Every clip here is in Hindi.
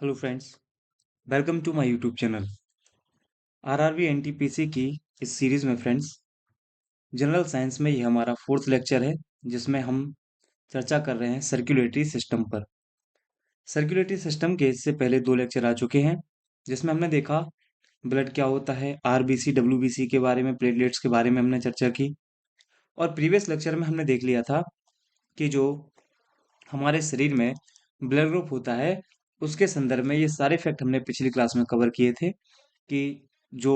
Hello friends, welcome to my YouTube channel. RRB NTPC की इस सीरीज़ में फ्रेंड्स, जनरल साइंस में ये हमारा फोर्थ लेक्चर है, जिसमें हम चर्चा कर रहे हैं सर्कुलेटरी सिस्टम पर। सर्कुलेटरी सिस्टम के इससे पहले दो लेक्चर आ चुके हैं, जिसमें हमने देखा ब्लड क्या होता है, आरबीसी डब्ल्यूबीसी के बारे में, प्लेटलेट्स के बारे में हमने चर्चा की। और प्रीवियस लेक्चर में हमने देख लिया था कि जो हमारे शरीर में ब्लड ग्रुप होता है, उसके संदर्भ में ये सारे फैक्ट हमने पिछली क्लास में कवर किए थे कि जो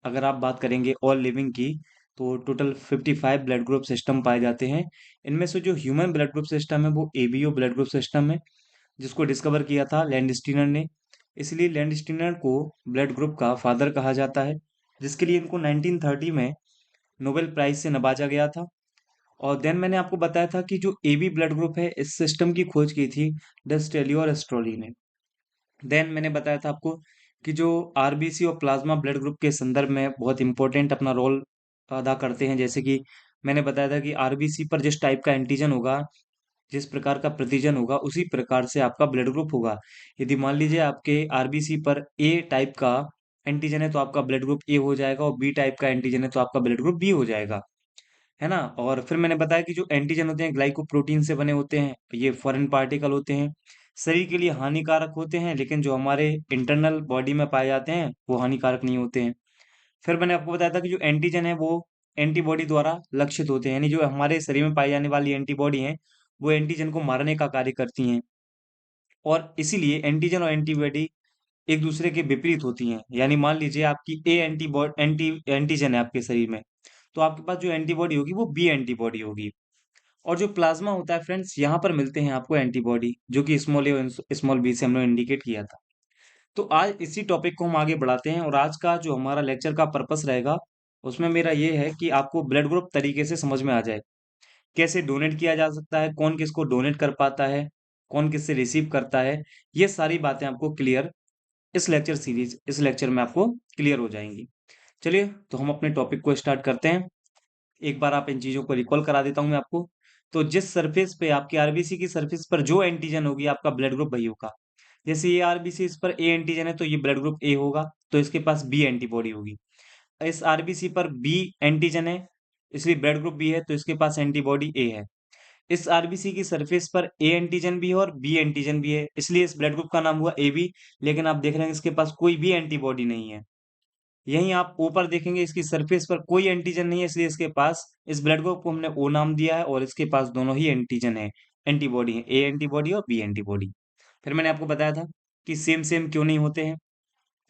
अगर आप बात करेंगे ऑल लिविंग की, तो टोटल 55 ब्लड ग्रुप सिस्टम पाए जाते हैं। इनमें से जो ह्यूमन ब्लड ग्रुप सिस्टम है वो एबीओ ब्लड ग्रुप सिस्टम है, जिसको डिस्कवर किया था लैंडस्टीनर ने। इसलिए लैंडस्टीनर को ब्लड ग्रुप का फादर कहा जाता है, जिसके लिए इनको 1930 में नोबेल प्राइज से नवाजा गया था। और देन मैंने आपको बताया था कि जो एबी ब्लड ग्रुप है, इस सिस्टम की खोज की थी डस्टेली और एस्ट्रोली ने। देन मैंने बताया था आपको कि जो आरबीसी और प्लाज्मा ब्लड ग्रुप के संदर्भ में बहुत इंपॉर्टेंट अपना रोल अदा करते हैं। जैसे कि मैंने बताया था कि आरबीसी पर जिस टाइप का एंटीजन होगा, जिस प्रकार का प्रतिजन होगा, उसी प्रकार से आपका ब्लड ग्रुप होगा। यदि मान लीजिए आपके आरबीसी पर ए टाइप का एंटीजन है, तो आपका ब्लड ग्रुप ए हो जाएगा, और बी टाइप का एंटीजन है तो आपका ब्लड ग्रुप बी हो जाएगा, है ना। और फिर मैंने बताया कि जो एंटीजन होते हैं ग्लाइकोप्रोटीन से बने होते हैं, ये फॉरेन पार्टिकल होते हैं, शरीर के लिए हानिकारक होते हैं, लेकिन जो हमारे इंटरनल बॉडी में पाए जाते हैं वो हानिकारक नहीं होते हैं। फिर मैंने आपको बताया था कि जो एंटीजन है वो एंटीबॉडी द्वारा लक्षित होते हैं, यानी जो हमारे शरीर में पाई जाने वाली एंटीबॉडी हैं, वो एंटीजन को मारने का कार्य करती हैं। और इसीलिए एंटीजन और एंटीबॉडी एक दूसरे के विपरीत होती हैं। यानी मान लीजिए आपकी ए एंटीजन है आपके शरीर में, तो आपके पास जो एंटीबॉडी होगी वो बी एंटीबॉडी होगी। और जो प्लाज्मा होता है फ्रेंड्स, यहाँ पर मिलते हैं आपको एंटीबॉडी, जो कि स्मॉल ए और स्मॉल बी से हमने इंडिकेट किया था। तो आज इसी टॉपिक को हम आगे बढ़ाते हैं, और आज का जो हमारा लेक्चर का पर्पस रहेगा, उसमें मेरा ये है कि आपको ब्लड ग्रुप तरीके से समझ में आ जाए, कैसे डोनेट किया जा सकता है, कौन किसको डोनेट कर पाता है, कौन किससे रिसीव करता है। ये सारी बातें आपको क्लियर इस लेक्चर में आपको क्लियर हो जाएंगी। चलिए, तो हम अपने टॉपिक को स्टार्ट करते हैं। एक बार आप इन चीज़ों को रिकॉल करा देता हूँ मैं आपको। तो जिस सरफेस पे आपकी आरबीसी की सरफेस पर जो एंटीजन होगी, आपका ब्लड ग्रुप वही होगा। जैसे ये आरबीसी, इस पर ए एंटीजन है तो ये ब्लड ग्रुप ए होगा, तो इसके पास बी एंटीबॉडी होगी। इस आरबीसी पर बी एंटीजन है, इसलिए ब्लड ग्रुप बी है, तो इसके पास एंटीबॉडी ए है। इस आरबीसी की सरफेस पर ए एंटीजन भी है और बी एंटीजन भी है, इसलिए इस ब्लड ग्रुप का नाम हुआ ए बी। लेकिन आप देख रहे हैं इसके पास कोई भी एंटीबॉडी नहीं है। यहीं आप ऊपर देखेंगे, इसकी सरफेस पर कोई एंटीजन नहीं है, इसलिए इसके पास, इस ब्लड ग्रुप को हमने ओ नाम दिया है, और इसके पास दोनों ही एंटीजन है, एंटीबॉडी है, ए एंटीबॉडी और बी एंटीबॉडी। फिर मैंने आपको बताया था कि सेम सेम क्यों नहीं होते हैं,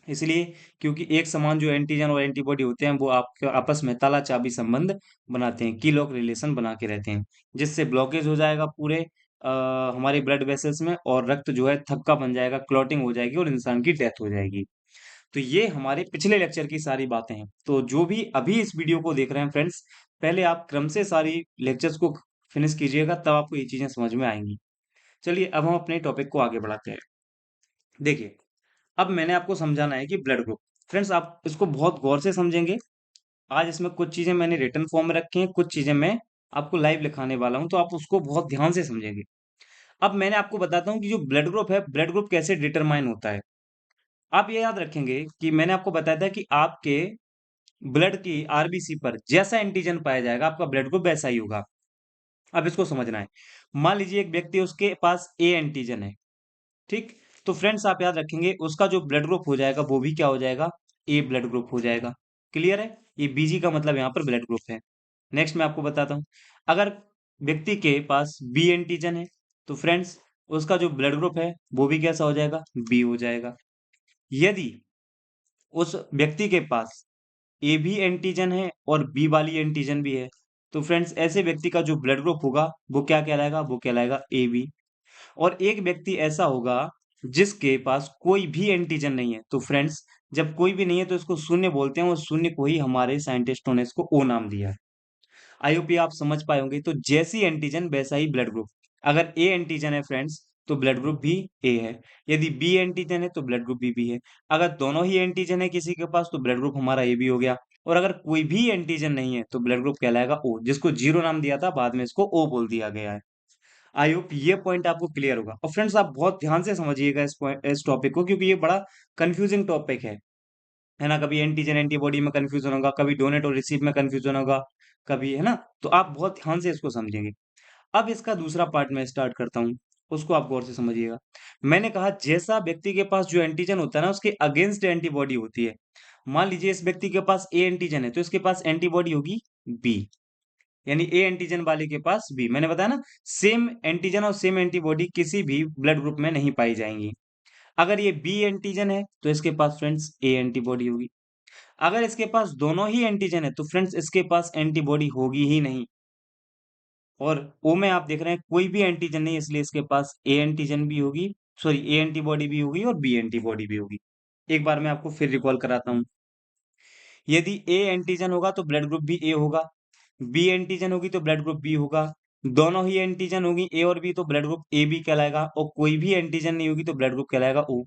इसलिए क्योंकि एक समान जो एंटीजन और एंटीबॉडी होते हैं, वो आपके आपस में ताला चाबी संबंध बनाते हैं, की लॉक रिलेशन बना के रहते हैं, जिससे ब्लॉकेज हो जाएगा पूरे हमारे ब्लड वेसल्स में, और रक्त जो है थक्का बन जाएगा, क्लॉटिंग हो जाएगी और इंसान की डेथ हो जाएगी। तो ये हमारे पिछले लेक्चर की सारी बातें हैं। तो जो भी अभी इस वीडियो को देख रहे हैं फ्रेंड्स, पहले आप क्रम से सारी लेक्चर्स को फिनिश कीजिएगा, तब आपको ये चीजें समझ में आएंगी। चलिए, अब हम अपने टॉपिक को आगे बढ़ाते हैं। देखिए, अब मैंने आपको समझाना है कि ब्लड ग्रुप, फ्रेंड्स आप इसको बहुत गौर से समझेंगे। आज इसमें कुछ चीजें मैंने रिटन फॉर्म में रखी हैं, कुछ चीजें मैं आपको लाइव लिखाने वाला हूं, तो आप उसको बहुत ध्यान से समझेंगे। अब मैंने आपको बताता हूँ कि जो ब्लड ग्रुप है, ब्लड ग्रुप कैसे डिटरमाइन होता है। आप ये याद रखेंगे कि मैंने आपको बताया था कि आपके ब्लड की आरबीसी पर जैसा एंटीजन पाया जाएगा, आपका ब्लड ग्रुप वैसा ही होगा। अब इसको समझना है। मान लीजिए एक व्यक्ति, उसके पास ए एंटीजन है, ठीक। तो फ्रेंड्स आप याद रखेंगे, उसका जो ब्लड ग्रुप हो जाएगा वो भी क्या हो जाएगा, ए ब्लड ग्रुप हो जाएगा। क्लियर है, ये बीजी का मतलब यहाँ पर ब्लड ग्रुप है। नेक्स्ट मैं आपको बताता हूँ, अगर व्यक्ति के पास बी एंटीजन है, तो फ्रेंड्स उसका जो ब्लड ग्रुप है वो भी कैसा हो जाएगा, बी हो जाएगा। यदि उस व्यक्ति के पास ए भी एंटीजन है और बी वाली एंटीजन भी है, तो फ्रेंड्स ऐसे व्यक्ति का जो ब्लड ग्रुप होगा वो क्या कहलाएगा, वो कहलाएगा ए बी। और एक व्यक्ति ऐसा होगा जिसके पास कोई भी एंटीजन नहीं है, तो फ्रेंड्स जब कोई भी नहीं है तो इसको शून्य बोलते हैं, और शून्य को ही हमारे साइंटिस्टों ने इसको ओ नाम दिया है। आई होप ये आप समझ पाए होंगे। तो जैसी एंटीजन वैसा ही ब्लड ग्रुप। अगर ए एंटीजन है फ्रेंड्स, तो ब्लड ग्रुप भी ए है। यदि बी एंटीजन है तो ब्लड ग्रुप बी है। अगर दोनों ही एंटीजन है किसी के पास, तो ब्लड ग्रुप हमारा ए बी हो गया। और अगर कोई भी एंटीजन नहीं है तो ब्लड ग्रुप कहलाएगा ओ, जिसको जीरो नाम दिया था, बाद में इसको ओ बोल दिया गया है। आई होप ये पॉइंट आपको क्लियर होगा। और फ्रेंड्स आप बहुत ध्यान से समझिएगा इस टॉपिक को, क्योंकि ये बड़ा कंफ्यूजिंग टॉपिक है ना? कभी एंटीजन एंटीबॉडी में कंफ्यूजन होगा, कभी डोनेट और रिसीव में कंफ्यूजन होगा, कभी, है ना? तो आप बहुत ध्यान से इसको समझेंगे। अब इसका दूसरा पार्ट मैं स्टार्ट करता हूँ, उसको आप गौर से समझिएगा। मैंने कहा जैसा व्यक्ति के पास जो एंटीजन होता है ना, उसके अगेंस्ट एंटीबॉडी होती है। मान लीजिए इस व्यक्ति के पास ए एंटीजन है, तो इसके पास एंटीबॉडी होगी बी, यानी ए एंटीजन वाले के पास बी। मैंने बताया ना, सेम एंटीजन और सेम एंटीबॉडी किसी भी ब्लड ग्रुप में नहीं पाई जाएंगी। अगर ये बी एंटीजन है तो इसके पास फ्रेंड्स ए एंटीबॉडी होगी। अगर इसके पास दोनों ही एंटीजन है तो फ्रेंड्स इसके पास एंटीबॉडी होगी ही नहीं। और ओ में आप देख रहे हैं कोई भी एंटीजन नहीं, इसलिए इसके पास ए एंटीजन भी होगी, सॉरी ए एंटीबॉडी भी होगी और बी एंटीबॉडी भी होगी। एक बार मैं आपको फिर रिकॉल कराता हूँ। यदि ए एंटीजन होगा तो ब्लड ग्रुप भी ए होगा, बी एंटीजन होगी तो ब्लड ग्रुप बी होगा, दोनों ही एंटीजन होगी ए और बी तो ब्लड ग्रुप ए बी कहलाएगा, और कोई भी एंटीजन नहीं होगी तो ब्लड ग्रुप कहलाएगा ओ।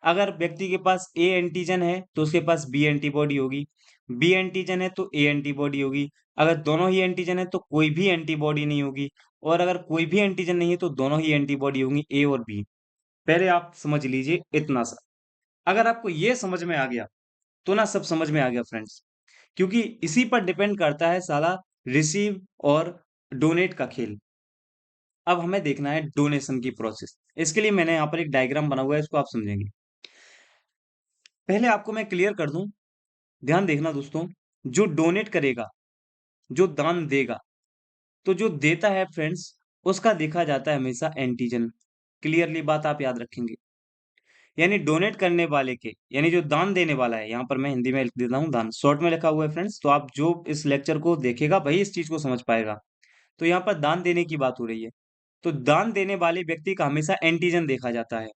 अगर व्यक्ति के पास ए एंटीजन है तो उसके पास बी एंटीबॉडी होगी, बी एंटीजन है तो ए एंटीबॉडी होगी, अगर दोनों ही एंटीजन है तो कोई भी एंटीबॉडी नहीं होगी, और अगर कोई भी एंटीजन नहीं है तो दोनों ही एंटीबॉडी होंगी ए और बी। पहले आप समझ लीजिए इतना सा। अगर आपको ये समझ में आ गया तो ना सब समझ में आ गया फ्रेंड्स, क्योंकि इसी पर डिपेंड करता है साला रिसीव और डोनेट का खेल। अब हमें देखना है डोनेशन की प्रोसेस। इसके लिए मैंने यहाँ पर एक डायग्राम बना हुआ है, इसको आप समझेंगे। पहले आपको मैं क्लियर कर दूं, ध्यान देखना दोस्तों। जो डोनेट करेगा, जो दान देगा, तो जो देता है फ्रेंड्स, उसका देखा जाता है हमेशा एंटीजन। क्लियरली बात आप याद रखेंगे। यानी डोनेट करने वाले के, यानी जो दान देने वाला है, यहाँ पर मैं हिंदी में लिख देता हूँ दान, शॉर्ट में लिखा हुआ है फ्रेंड्स, तो आप जो इस लेक्चर को देखेगा वही इस चीज को समझ पाएगा। तो यहाँ पर दान देने की बात हो रही है, तो दान देने वाले व्यक्ति का हमेशा एंटीजन देखा जाता है।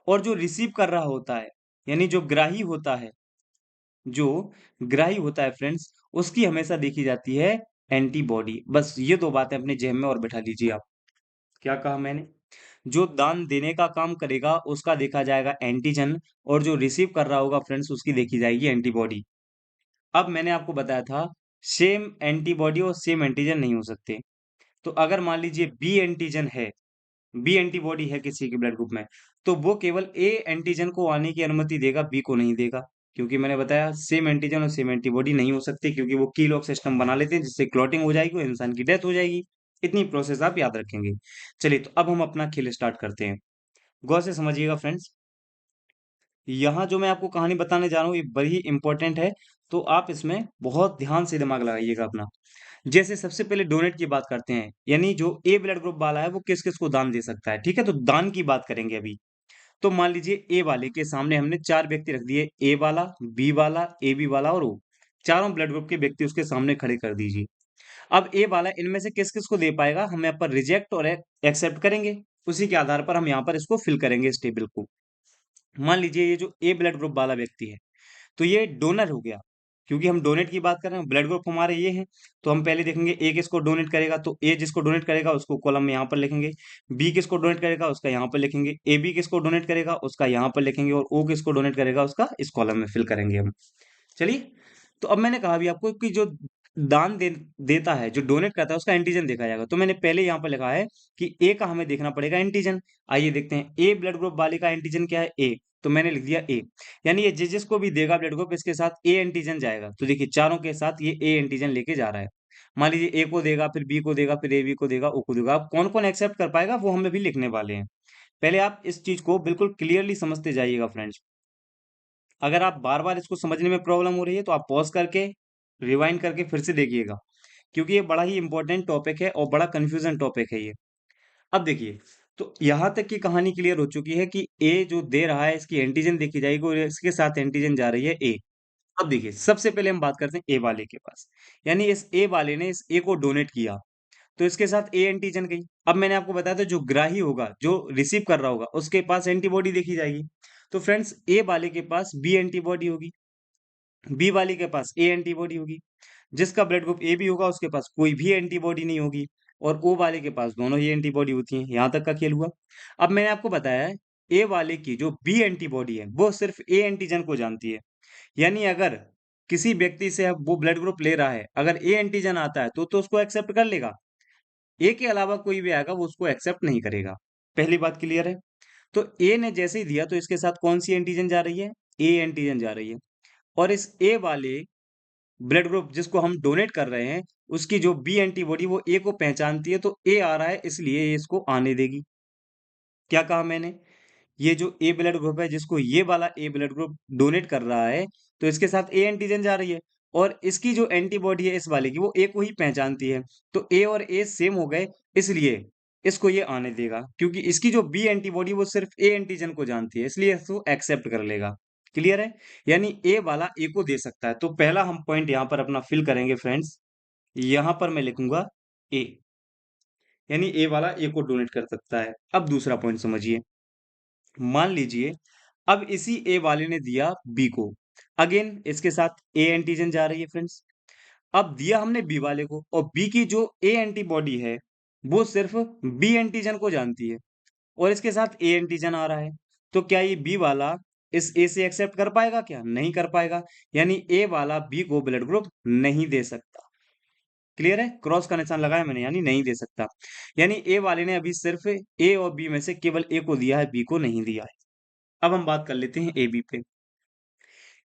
और जो रिसीव कर रहा होता है, यानी जो ग्राही होता है, जो ग्राही होता है फ्रेंड्स, उसकी हमेशा देखी जाती है एंटीबॉडी। बस ये दो बातें अपने जेब में और बैठा लीजिए आप। क्या कहा मैंने? जो दान देने का काम करेगा उसका देखा जाएगा एंटीजन, और जो रिसीव कर रहा होगा फ्रेंड्स उसकी देखी जाएगी एंटीबॉडी। अब मैंने आपको बताया था सेम एंटीबॉडी और सेम एंटीजन नहीं हो सकते। तो अगर मान लीजिए बी एंटीजन है, बी एंटीबॉडी है किसी के ब्लड ग्रुप में, तो वो केवल ए एंटीजन को आने की अनुमति देगा, बी को नहीं देगा। क्योंकि मैंने बताया सेम एंटीजन और सेम एंटीबॉडी नहीं हो सकती, क्योंकि वो की लॉक सिस्टम बना लेते हैं जिससे क्लॉटिंग हो जाएगी और इंसान की डेथ हो जाएगी। इतनी प्रोसेस आप याद रखेंगे। चलिए तो अब हम अपना खेल स्टार्ट करते हैं। गौर से समझिएगा फ्रेंड्स। यहाँ जो मैं आपको कहानी बताने जा रहा हूँ ये बड़ी इंपॉर्टेंट है, तो आप इसमें बहुत ध्यान से दिमाग लगाइएगा अपना। जैसे सबसे पहले डोनेट की बात करते हैं, यानी जो ए ब्लड ग्रुप वाला है वो किस किस को दान दे सकता है, ठीक है? तो दान की बात करेंगे अभी। तो मान लीजिए ए वाले के सामने हमने चार व्यक्ति रख दिए, ए वाला, बी वाला, ए बी वाला और ओ। चारों ब्लड ग्रुप के व्यक्ति उसके सामने खड़े कर दीजिए। अब ए वाला इनमें से किस किस को दे पाएगा, हम यहाँ पर रिजेक्ट और एक्सेप्ट करेंगे। उसी के आधार पर हम यहाँ पर इसको फिल करेंगे इस टेबल को। मान लीजिए ये जो ए ब्लड ग्रुप वाला व्यक्ति है, तो ये डोनर हो गया, क्योंकि हम डोनेट की बात कर रहे हैं, ब्लड ग्रुप हमारे ये हैं। तो हम पहले देखेंगे ए किसको डोनेट करेगा, तो ए जिसको डोनेट करेगा उसको कॉलम में यहाँ पर लिखेंगे। बी किसको डोनेट करेगा उसका यहाँ पर लिखेंगे, ए बी किसको डोनेट करेगा उसका यहाँ पर लिखेंगे, और ओ किसको डोनेट करेगा उसका इस कॉलम में फिल करेंगे हम। चलिए, तो अब मैंने कहा अभी आपको कि जो देता है, जो डोनेट करता है उसका एंटीजन देखा जाएगा। तो मैंने पहले यहाँ पर लिखा है कि ए का हमें देखना पड़ेगा एंटीजन। आइए देखते हैं ए ब्लड ग्रुप वाले का एंटीजन क्या है, ए। तो मैंने लिख दिया ए, यानी ये जिसको भी देगा ब्लड ग्रुप इसके साथ ए एंटीजन जाएगा। तो देखिए चारों के साथ ये ए एंटीजन लेके जा रहा है। मान लीजिए ए को देगा, फिर बी को देगा, फिर ए बी को देगा, ओ को देगा। अब कौन कौन एक्सेप्ट कर पाएगा वो हम अभी लिखने वाले हैं। पहले आप इस चीज को बिल्कुल क्लियरली समझते जाइएगा फ्रेंड्स। अगर आप बार बार इसको समझने में प्रॉब्लम हो रही है तो आप पॉज करके रिवाइंड करके फिर से देखिएगा, क्योंकि ये बड़ा ही इंपॉर्टेंट टॉपिक है और बड़ा कंफ्यूजन टॉपिक है ये। अब देखिए, तो यहाँ तक की कहानी क्लियर हो चुकी है कि ए जो दे रहा है इसकी एंटीजन देखी जाएगी और इसके साथ एंटीजन जा रही है ए। अब देखिए सबसे पहले हम बात करते हैं ए वाले के पास, यानी इस ए वाले ने इस ए को डोनेट किया, तो इसके साथ ए एंटीजन गई। अब मैंने आपको बताया था जो ग्राही होगा, जो रिसीव कर रहा होगा, उसके पास एंटीबॉडी देखी जाएगी। तो फ्रेंड्स ए वाले के पास बी एंटीबॉडी होगी, बी वाले के पास ए एंटीबॉडी होगी, जिसका ब्लड ग्रुप ए बी होगा उसके पास कोई भी एंटीबॉडी नहीं होगी, और ओ वाले के पास दोनों ही एंटीबॉडी होती हैं। यहाँ तक का खेल हुआ। अब मैंने आपको बताया है ए वाले की जो बी एंटीबॉडी है वो सिर्फ ए एंटीजन को जानती है। यानी अगर किसी व्यक्ति से अब वो ब्लड ग्रुप ले रहा है, अगर ए एंटीजन आता है तो उसको एक्सेप्ट कर लेगा। ए के अलावा कोई भी आएगा वो उसको एक्सेप्ट नहीं करेगा। पहली बात क्लियर है? तो ए ने जैसे ही दिया तो इसके साथ कौन सी एंटीजन जा रही है? ए एंटीजन जा रही है। और इस ए वाले ब्लड ग्रुप जिसको हम डोनेट कर रहे हैं, उसकी जो बी एंटीबॉडी वो ए को पहचानती है, तो ए आ रहा है इसलिए ये इसको आने देगी। क्या कहा मैंने? ये जो ए ब्लड ग्रुप है जिसको ये वाला ए ब्लड ग्रुप डोनेट कर रहा है, तो इसके साथ ए एंटीजन जा रही है और इसकी जो एंटीबॉडी है इस वाले की वो ए को ही पहचानती है। तो ए और ए सेम हो गए, इसलिए इसको ये आने देगा क्योंकि इसकी जो बी एंटीबॉडी वो सिर्फ ए एंटीजन को जानती है, इसलिए इसको एक्सेप्ट कर लेगा। क्लियर है? यानी ए वाला ए को दे सकता है। तो पहला हम पॉइंट यहाँ पर अपना फिल करेंगे फ्रेंड्स। यहाँ पर मैं लिखूंगा ए, यानी ए वाला ए को डोनेट कर सकता है। अब दूसरा पॉइंट समझिए। मान लीजिए अब इसी ए वाले ने दिया बी को, अगेन इसके साथ ए एंटीजन जा रही है फ्रेंड्स। अब दिया हमने बी वाले को और बी की जो ए एंटीबॉडी है वो सिर्फ बी एंटीजन को जानती है और इसके साथ ए एंटीजन आ रहा है। तो क्या ये बी वाला इस ए से एक्सेप्ट कर पाएगा? क्या नहीं कर पाएगा। यानी ए वाला बी को ब्लड ग्रुप नहीं दे सकता। क्लियर है? क्रॉस का निशान लगाया मैंने, यानी नहीं दे सकता। यानी ए वाले ने अभी सिर्फ ए और बी में से केवल ए को दिया है, बी को नहीं दिया है। अब हम बात कर लेते हैं ए बी पे।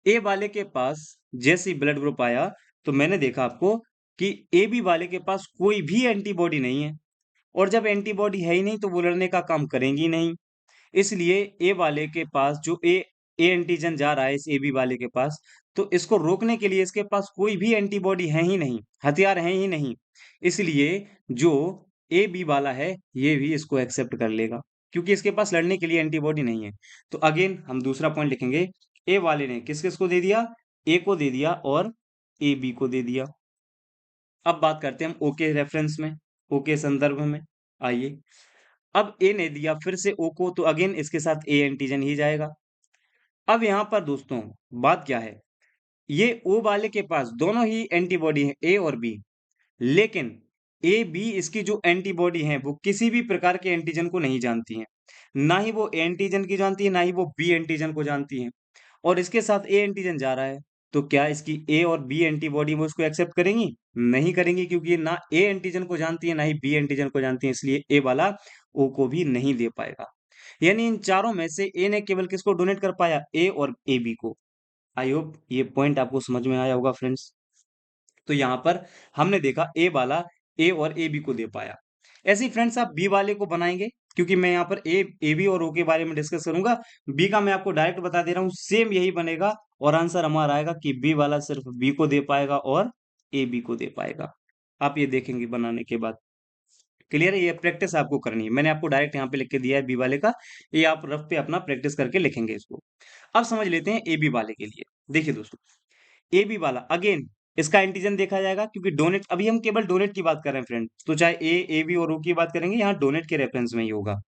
ए वाले के पास जैसे ही ब्लड ग्रुप आया तो मैंने देखा आपको कि ए बी वाले के पास कोई भी एंटीबॉडी नहीं है और जब एंटीबॉडी है ही नहीं तो वो लड़ने का काम करेंगी नहीं। इसलिए ए वाले के पास जो ए एंटीजन जा रहा है इस ए बी वाले के पास, तो इसको रोकने के लिए इसके पास कोई भी एंटीबॉडी है ही नहीं, हथियार है ही नहीं। इसलिए जो ए बी वाला है ये भी इसको एक्सेप्ट कर लेगा क्योंकि इसके पास लड़ने के लिए एंटीबॉडी नहीं है। तो अगेन हम दूसरा पॉइंट लिखेंगे, ए वाले ने किस किस को दे दिया? ए को दे दिया और ए बी को दे दिया। अब बात करते हैं हम ओ के रेफरेंस में, ओ के संदर्भ में। आइए, अब ए ने दिया फिर से ओ को, तो अगेन इसके साथ ए एंटीजन ही जाएगा। अब यहाँ पर दोस्तों बात क्या है, ये ओ वाले के पास दोनों ही एंटीबॉडी है ए और बी, लेकिन ए बी इसकी जो एंटीबॉडी है वो किसी भी प्रकार के एंटीजन को नहीं जानती है। ना ही वो ए एंटीजन की जानती है, ना ही वो बी एंटीजन को जानती है। और इसके साथ ए एंटीजन जा रहा है, तो क्या इसकी ए और बी एंटीबॉडी वो उसको एक्सेप्ट करेंगी? नहीं करेंगी क्योंकि ये ना ए एंटीजन को जानती है ना ही बी एंटीजन को जानती है, इसलिए ए वाला ओ को भी नहीं दे पाएगा। यानी इन चारों में से ए ने केवल किसको डोनेट कर पाया? ए और ए बी को। आई होप ये पॉइंट आपको समझ में आया होगा फ्रेंड्स। तो यहाँ पर हमने देखा ए वाला ए और ए बी को दे पाया। ऐसे ही फ्रेंड्स आप बी वाले को बनाएंगे, क्योंकि मैं यहाँ पर ए बी और ओ के बारे में डिस्कस करूंगा। बी का मैं आपको डायरेक्ट बता दे रहा हूँ, सेम यही बनेगा और आंसर हमारा आएगा कि बी वाला सिर्फ बी को दे पाएगा और ए बी को दे पाएगा। आप ये देखेंगे बनाने के बाद। क्लियर है? ये प्रैक्टिस आपको करनी है, मैंने आपको डायरेक्ट यहाँ पे लिख के दिया है बी वाले का, ये आप रफ पे अपना प्रैक्टिस करके लिखेंगे इसको। अब समझ लेते हैं ए बी वाले के लिए। देखिए दोस्तों, ए बी वाला अगेन इसका एंटीजन देखा जाएगा क्योंकि डोनेट, अभी हम केवल डोनेट की बात कर रहे हैं फ्रेंड, तो चाहे ए बी और ओ की बात करेंगे यहाँ डोनेट के रेफरेंस में ही होगा।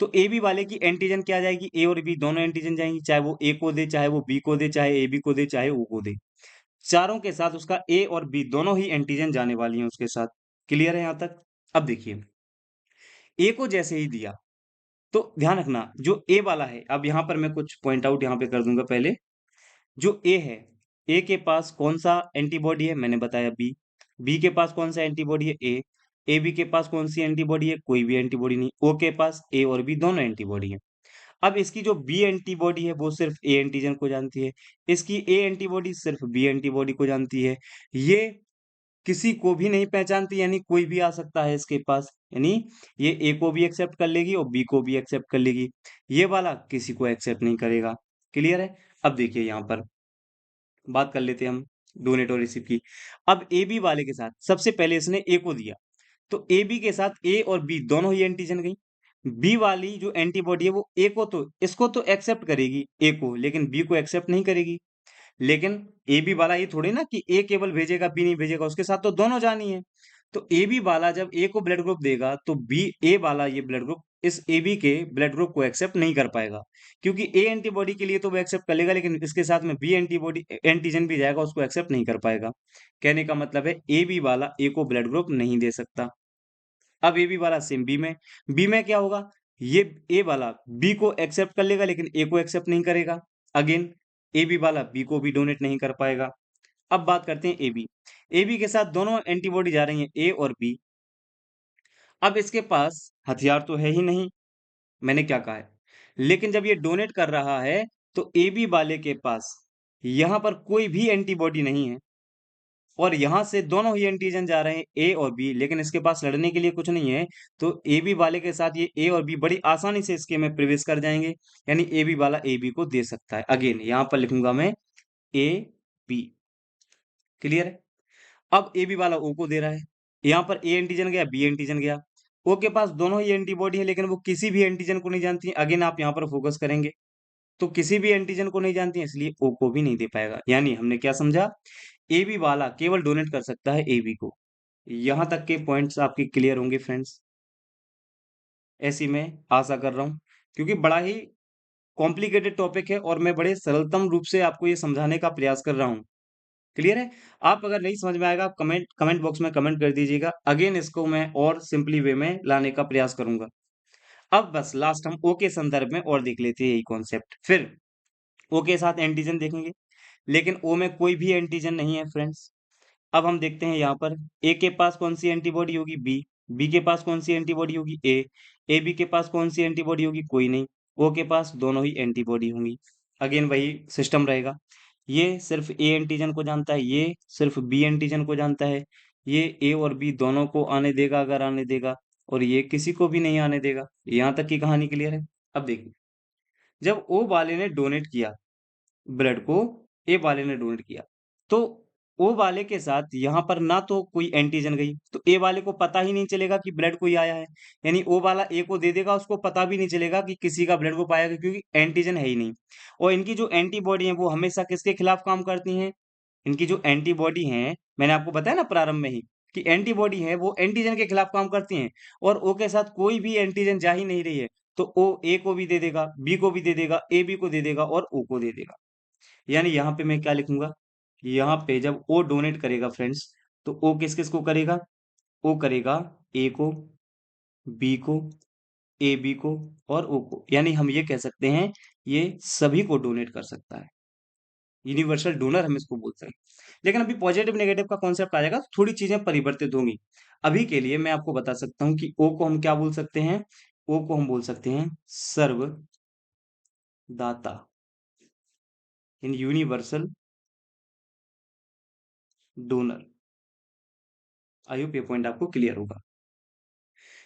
तो ए बी वाले की एंटीजन क्या जाएगी? ए और बी दोनों एंटीजन जाएंगी, चाहे वो ए को दे, चाहे वो बी को दे, चाहे ए बी को दे, चाहे ओ को दे। चारों के साथ उसका ए और बी दोनों ही एंटीजन जाने वाली हैं उसके साथ। क्लियर है यहाँ तक? अब देखिए, ए को जैसे ही दिया तो ध्यान रखना जो ए वाला है, अब यहाँ पर मैं कुछ पॉइंट आउट यहाँ पे कर दूंगा पहले। जो ए है, ए के पास कौन सा एंटीबॉडी है? मैंने बताया बी। बी के पास कौन सा एंटीबॉडी है? ए बी के पास कौन सी एंटीबॉडी है? कोई भी एंटीबॉडी नहीं। ओ के पास ए और बी दोनों एंटीबॉडी है। अब इसकी जो बी एंटीबॉडी है वो सिर्फ ए एंटीजन को जानती है, इसकी ए एंटीबॉडी सिर्फ बी एंटीबॉडी को जानती है। ये किसी को भी नहीं पहचानती, यानी कोई भी आ सकता है इसके पास, यानी ये ए को भी एक्सेप्ट कर लेगी और बी को भी एक्सेप्ट कर लेगी। ये वाला किसी को एक्सेप्ट नहीं करेगा। क्लियर है? अब देखिए यहाँ पर बात कर लेते हैं हम डोनेट और रिसीव की। अब ए बी वाले के साथ सबसे पहले इसने ए को दिया, तो ए बी के साथ ए और बी दोनों ही एंटीजन गई। बी वाली जो एंटीबॉडी है वो ए को तो इसको तो एक्सेप्ट करेगी ए को, लेकिन बी को एक्सेप्ट नहीं करेगी। लेकिन ए बी वाला ये थोड़ी ना कि ए केवल भेजेगा बी नहीं भेजेगा, उसके साथ तो दोनों जानी है। तो ए बी वाला जब ए को ब्लड ग्रुप देगा तो बी ए वाला ये ब्लड ग्रुप इस ए बी के ब्लड ग्रुप को एक्सेप्ट नहीं कर पाएगा, क्योंकि ए एंटीबॉडी के लिए तो वो एक्सेप्ट कर लेगा, लेकिन इसके साथ में बी एंटीबॉडी एंटीजन भी जाएगा, उसको एक्सेप्ट नहीं कर पाएगा। कहने का मतलब है ए बी वाला ए को ब्लड ग्रुप नहीं दे सकता। अब ए बी वाला सेम बी में क्या होगा? ये ए वाला बी को एक्सेप्ट कर लेगा लेकिन ए को एक्सेप्ट नहीं करेगा। अगेन ए बी वाला बी को भी डोनेट नहीं कर पाएगा। अब बात करते हैं ए बी के साथ दोनों एंटीबॉडी जा रही हैं ए और बी। अब इसके पास हथियार तो है ही नहीं, मैंने क्या कहा है। लेकिन जब ये डोनेट कर रहा है, तो एबी वाले के पास यहाँ पर कोई भी एंटीबॉडी नहीं है और यहाँ से दोनों ही एंटीजन जा रहे हैं ए और बी, लेकिन इसके पास लड़ने के लिए कुछ नहीं है। तो एबी वाले के साथ ये ए और बी बड़ी आसानी से इसके में प्रवेश कर जाएंगे, यानी एबी वाला ए बी को दे सकता है। अगेन यहाँ पर लिखूंगा मैं ए बी। क्लियर है। अब ए बी वाला ओ को दे रहा है, यहाँ पर ए एंटीजन गया, बी एंटीजन गया। ओ के पास दोनों ही एंटीबॉडी है, लेकिन वो किसी भी एंटीजन को नहीं जानती है। अगेन आप यहाँ पर फोकस करेंगे तो किसी भी एंटीजन को नहीं जानती है, इसलिए ओ को भी नहीं दे पाएगा। यानी हमने क्या समझा, ए बी वाला केवल डोनेट कर सकता है ए बी को। यहाँ तक के पॉइंट्स आपके क्लियर होंगे फ्रेंड्स, ऐसी मैं आशा कर रहा हूँ, क्योंकि बड़ा ही कॉम्प्लिकेटेड टॉपिक है और मैं बड़े सरलतम रूप से आपको ये समझाने का प्रयास कर रहा हूँ। क्लियर है। आप अगर नहीं समझ में आएगा, आप कमेंट कमेंट बॉक्स में कमेंट कर दीजिएगा। अगेन इसको मैं और सिंपली वे में लाने का प्रयास करूंगा। अब बस लास्ट हम ओ के संदर्भ में और देख लेते हैं यही कॉन्सेप्ट। फिर ओ के साथ एंटीजन देखेंगे, लेकिन ओ में कोई भी एंटीजन नहीं है फ्रेंड्स। अब हम देखते हैं यहाँ पर ए के पास कौन सी एंटीबॉडी होगी, बी। बी के पास कौन सी एंटीबॉडी होगी, ए बी के पास कौन सी एंटीबॉडी होगी, कोई नहीं। ओ के पास दोनों ही एंटीबॉडी होंगी। अगेन वही सिस्टम रहेगा, ये सिर्फ ए एंटीजन को जानता है, ये सिर्फ बी एंटीजन को जानता है। ये ए और बी दोनों को आने देगा अगर आने देगा, और ये किसी को भी नहीं आने देगा। यहाँ तक की कहानी क्लियर है। अब देखिए, जब ओ वाले ने डोनेट किया ब्लड को, ए वाले ने डोनेट किया, तो ओ वाले के साथ यहाँ पर ना तो कोई एंटीजन गई, तो ए वाले को पता ही नहीं चलेगा कि ब्लड कोई आया है। यानी ओ वाला ए को दे देगा, उसको पता भी नहीं चलेगा कि किसी का ब्लड को पाएगा, क्योंकि एंटीजन है ही नहीं। और इनकी जो एंटीबॉडी है वो हमेशा किसके खिलाफ काम करती हैं, इनकी जो एंटीबॉडी है, मैंने आपको बताया ना प्रारंभ में ही कि एंटीबॉडी है वो एंटीजन के खिलाफ काम करती हैं। और ओ के साथ कोई भी एंटीजन जा ही नहीं रही है, तो ओ ए को भी दे देगा, बी को भी दे देगा, ए बी को दे देगा और ओ को दे देगा। यानी यहाँ पे मैं क्या लिखूंगा, यहाँ पे जब ओ डोनेट करेगा फ्रेंड्स, तो ओ किस किस को करेगा, ओ करेगा ए को, बी को, ए बी को और ओ को। यानी हम ये कह सकते हैं ये सभी को डोनेट कर सकता है, यूनिवर्सल डोनर हम इसको बोलते हैं। लेकिन अभी पॉजिटिव नेगेटिव का कॉन्सेप्ट आ जाएगा तो थोड़ी चीजें परिवर्तित होंगी। अभी के लिए मैं आपको बता सकता हूँ कि ओ को हम क्या बोल सकते हैं, ओ को हम बोल सकते हैं सर्वदाता इन यूनिवर्सल डोनर। आई होप ये पॉइंट आपको क्लियर होगा।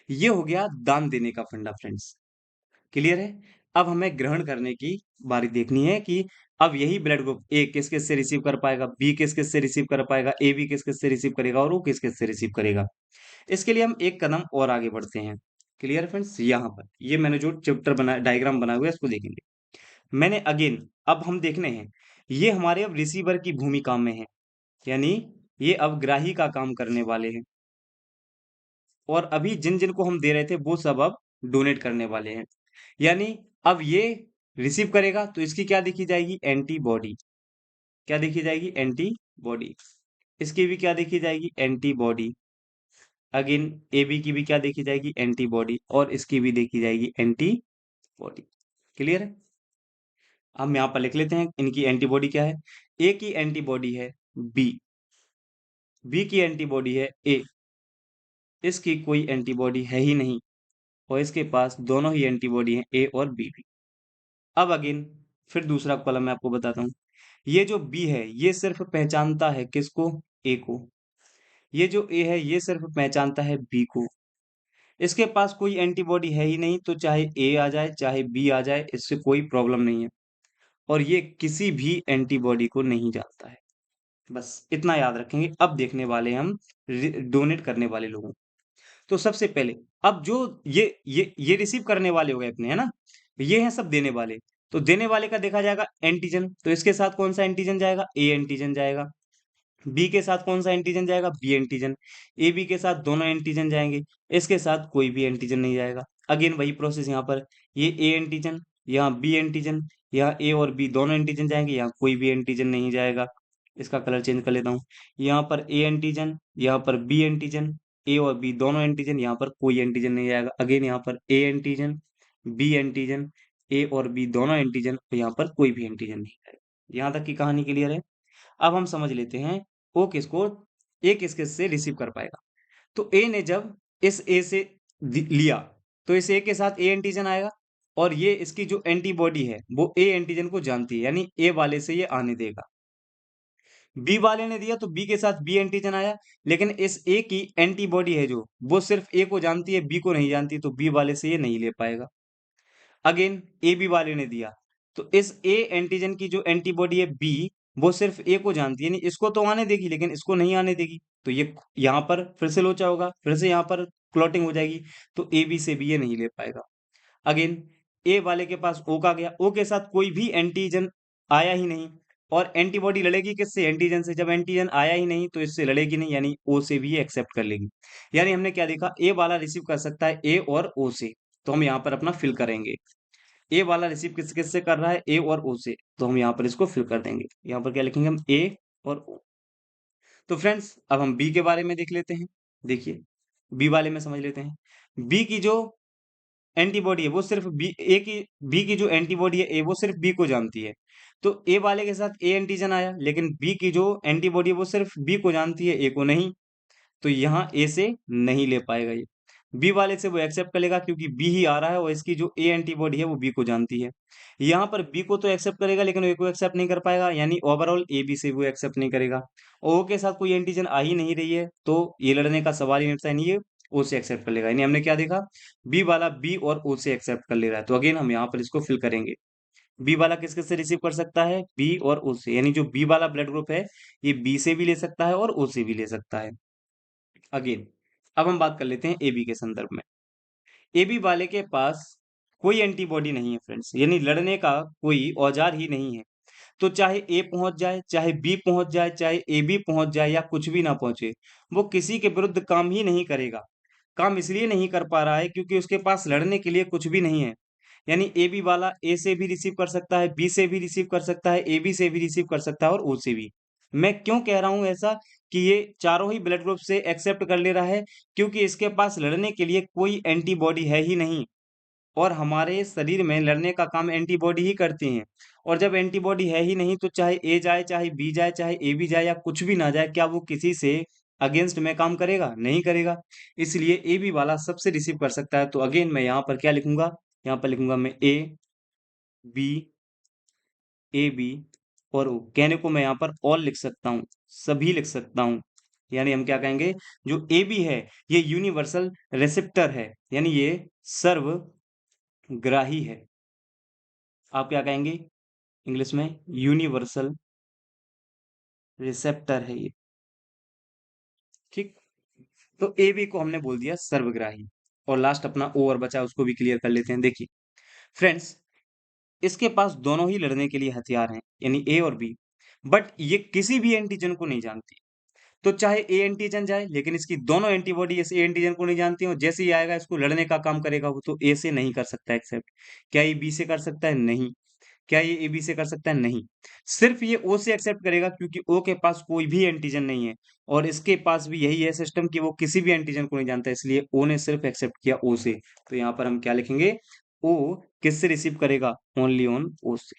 ये हो गया दान देने का फंडा फ्रेंड्स। क्लियर है। अब हमें ग्रहण करने की बारी देखनी है कि अब यही ब्लड ग्रुप ए किस किस से रिसीव कर पाएगा, बी किस किस से रिसीव कर पाएगा, ए बी किस किस से रिसीव करेगा और ओ किस किस से रिसीव करेगा। इसके लिए हम एक कदम और आगे बढ़ते हैं। Clear friends. यहाँ पर ये मैंने जो चैप्टर बना डायग्राम बनाया हुआ है इसको देखेंगे। मैंने अगेन अब हम देखने हैं, ये हमारे अब रिसीवर की भूमिका में है, यानी ये अब ग्राही का काम करने वाले हैं। और अभी जिन जिन को हम दे रहे थे वो सब अब डोनेट करने वाले हैं। यानी अब ये रिसीव करेगा तो इसकी क्या देखी जाएगी, एंटीबॉडी। क्या देखी जाएगी, एंटीबॉडी। इसकी भी क्या देखी जाएगी, एंटीबॉडी। अगेन ए बी की भी क्या देखी जाएगी, एंटीबॉडी। और इसकी भी देखी जाएगी एंटीबॉडी। क्लियर है। हम यहाँ पर लिख लेते हैं इनकी एंटीबॉडी क्या है। ए की एंटीबॉडी है बी, बी की एंटीबॉडी है ए, इसकी कोई एंटीबॉडी है ही नहीं, और इसके पास दोनों ही एंटीबॉडी हैं ए और बी भी। अब अगेन फिर दूसरा कॉलम मैं आपको बताता हूँ। ये जो बी है ये सिर्फ पहचानता है किसको, ए को। ये जो ए है ये सिर्फ पहचानता है बी को। इसके पास कोई एंटीबॉडी है ही नहीं, तो चाहे ए आ जाए चाहे बी आ जाए इससे कोई प्रॉब्लम नहीं है। और ये किसी भी एंटीबॉडी को नहीं जानता है। बस इतना याद रखेंगे। अब देखने वाले हम डोनेट करने वाले लोगों। तो सबसे पहले अब जो ये रिसीव करने वाले हो गए अपने, है ना, ये हैं सब देने वाले। तो देने वाले का देखा जाएगा एंटीजन, तो इसके साथ कौन सा एंटीजन जाएगा, ए एंटीजन जाएगा। बी के साथ कौन सा एंटीजन जाएगा, बी एंटीजन। ए बी के साथ दोनों एंटीजन जाएंगे, इसके साथ कोई भी एंटीजन नहीं जाएगा। अगेन वही प्रोसेस यहाँ पर, ये ए एंटीजन, यहाँ बी एंटीजन, यहाँ ए और बी दोनों एंटीजन जाएंगे, यहाँ कोई भी एंटीजन नहीं जाएगा। इसका कलर चेंज कर लेता हूँ। यहाँ पर ए एंटीजन, यहाँ पर बी एंटीजन, ए और बी दोनों एंटीजन, यहाँ पर कोई एंटीजन नहीं जाएगा। अगेन यहाँ पर ए एंटीजन, बी एंटीजन, ए और बी दोनों एंटीजन, तो यहाँ पर कोई भी एंटीजन नहीं जाएगा। यहाँ तक की कहानी क्लियर है। अब हम समझ लेते हैं ओ किसको, ए किस किस से रिसीव कर पाएगा। तो ए ने जब इस ए से लिया तो इस ए के साथ ए एंटीजन आएगा और ये इसकी जो एंटीबॉडी है वो ए एंटीजन को जानती है, यानी ए वाले से ये आने देगा। बी वाले ने दिया तो बी के साथ बी एंटीजन आया, लेकिन इस ए की एंटीबॉडी है जो वो सिर्फ ए को जानती है, बी को नहीं जानती, तो बी वाले से ये नहीं ले पाएगा। अगेन ए बी वाले ने दिया तो इस ए एंटीजन की जो एंटीबॉडी है बी वो सिर्फ ए को जानती है, नहीं इसको तो आने देगी लेकिन इसको नहीं आने देगी, तो ये यहाँ पर फिर से लोचा होगा, फिर से यहाँ पर क्लॉटिंग हो जाएगी, तो ए बी से भी ये नहीं ले पाएगा। अगेन ए वाले के पास ओ का गया, ओ के साथ कोई भी एंटीजन आया ही नहीं, और एंटीबॉडी लड़ेगी किससे? एंटीजन से। जब एंटीजन आया ही नहीं तो इससे लड़ेगी नहीं, यानी ओ से भी एक्सेप्ट कर लेगी। यानी हमने क्या देखा, ए वाला रिसीव कर सकता है ए और ओ से, तो हम यहाँ पर अपना फिल करेंगे। ए वाला रिसीव किस किस से कर रहा है? ए और ओ से, तो हम यहाँ पर इसको फिल कर देंगे। यहाँ पर क्या लिखेंगे हम? ए और ओ। तो फ्रेंड्स अब हम बी के बारे में देख लेते हैं। देखिए बी वाले में समझ लेते हैं। बी की जो एंटीबॉडी है वो सिर्फ बी की जो एंटीबॉडी है ए वो सिर्फ बी को जानती है, तो ए वाले के साथ ए एंटीजन आया, लेकिन बी की जो एंटीबॉडी है वो सिर्फ बी को जानती है, ए को नहीं, तो यहाँ ए से नहीं ले पाएगा ये। बी वाले से वो एक्सेप्ट करेगा क्योंकि बी ही आ रहा है और इसकी जो ए एंटीबॉडी है वो बी को जानती है। यहाँ पर बी को तो एक्सेप्ट करेगा लेकिन ए को एक्सेप्ट नहीं कर पाएगा, यानी ओवरऑल ए बी से वो एक्सेप्ट नहीं करेगा। ओ के साथ कोई एंटीजन आ ही नहीं रही है तो ये लड़ने का सवाल ही नहीं उठता, यानी ये ओ से एक्सेप्ट कर लेगा। यानी हमने क्या देखा, बी वाला बी और ओ से एक्सेप्ट कर ले रहा है, तो अगेन हम यहाँ पर इसको फिल करेंगे। बी वाला किस किस से रिसीव कर सकता है? बी और ओ से, यानी जो बी वाला ब्लड ग्रुप है ये बी से भी ले सकता है और ओ से भी ले सकता है। अगेन अब हम बात कर लेते हैं ए बी के संदर्भ में। ए बी वाले के पास कोई एंटीबॉडी नहीं है फ्रेंड्स, यानी लड़ने का कोई औजार ही नहीं है, तो चाहे ए पहुंच जाए, चाहे बी पहुंच जाए, चाहे ए बी पहुंच जाए या कुछ भी ना पहुंचे, वो किसी के विरुद्ध काम ही नहीं करेगा। काम इसलिए नहीं कर पा रहा है क्योंकि उसके पास लड़ने के लिए कुछ भी नहीं है। यानी ए बी वाला ए से भी रिसीव कर सकता है, बी से भी रिसीव कर सकता है, ए बी से भी रिसीव कर सकता है और ओ से भी। मैं क्यों कह रहा हूं ऐसा कि ये चारों ही ब्लड ग्रुप से एक्सेप्ट कर ले रहा है? क्योंकि इसके पास लड़ने के लिए कोई एंटीबॉडी है ही नहीं, और हमारे शरीर में लड़ने का काम एंटीबॉडी ही करती हैं। और जब एंटीबॉडी है ही नहीं तो चाहे ए जाए, चाहे बी जाए, चाहे ए बी जाए या कुछ भी ना जाए, क्या वो किसी से अगेंस्ट में काम करेगा? नहीं करेगा। इसलिए ए बी वाला सबसे रिसीव कर सकता है, तो अगेन मैं यहाँ पर क्या लिखूंगा? यहाँ पर लिखूंगा मैं ए बी, ए बी और ओ। कहने को मैं यहाँ पर ऑल लिख सकता हूँ, सभी लिख सकता हूँ। यानी हम क्या कहेंगे, जो ए बी है ये यूनिवर्सल रिसेप्टर है, यानी ये सर्वग्राही है। आप क्या कहेंगे इंग्लिश में? यूनिवर्सल रिसेप्टर है ये। ठीक, तो ए बी को हमने बोल दिया सर्वग्राही। और लास्ट अपना ओ और बचा, उसको भी क्लियर कर लेते हैं। देखिए फ्रेंड्स, इसके पास दोनों ही लड़ने के लिए हथियार हैं, यानी ए और बी, बट ये किसी भी एंटीजन को नहीं जानती। तो चाहे ए एंटीजन जाए, लेकिन इसकी दोनों एंटीबॉडी इस ए एंटीजन को नहीं जानती और जैसे ही आएगा इसको लड़ने का काम करेगा, वो तो ए से नहीं कर सकता एक्सेप्ट। क्या ये बी से कर सकता है? नहीं। क्या ये ए बी से कर सकता है? नहीं। सिर्फ ये ओ से एक्सेप्ट करेगा क्योंकि ओ के पास कोई भी एंटीजन नहीं है, और इसके पास भी यही है सिस्टम कि वो किसी भी एंटीजन को नहीं जानता, इसलिए ओ ने सिर्फ एक्सेप्ट किया ओ से। तो यहाँ पर हम क्या लिखेंगे? ओ किससे रिसीव करेगा? ओनली ऑन ओ से।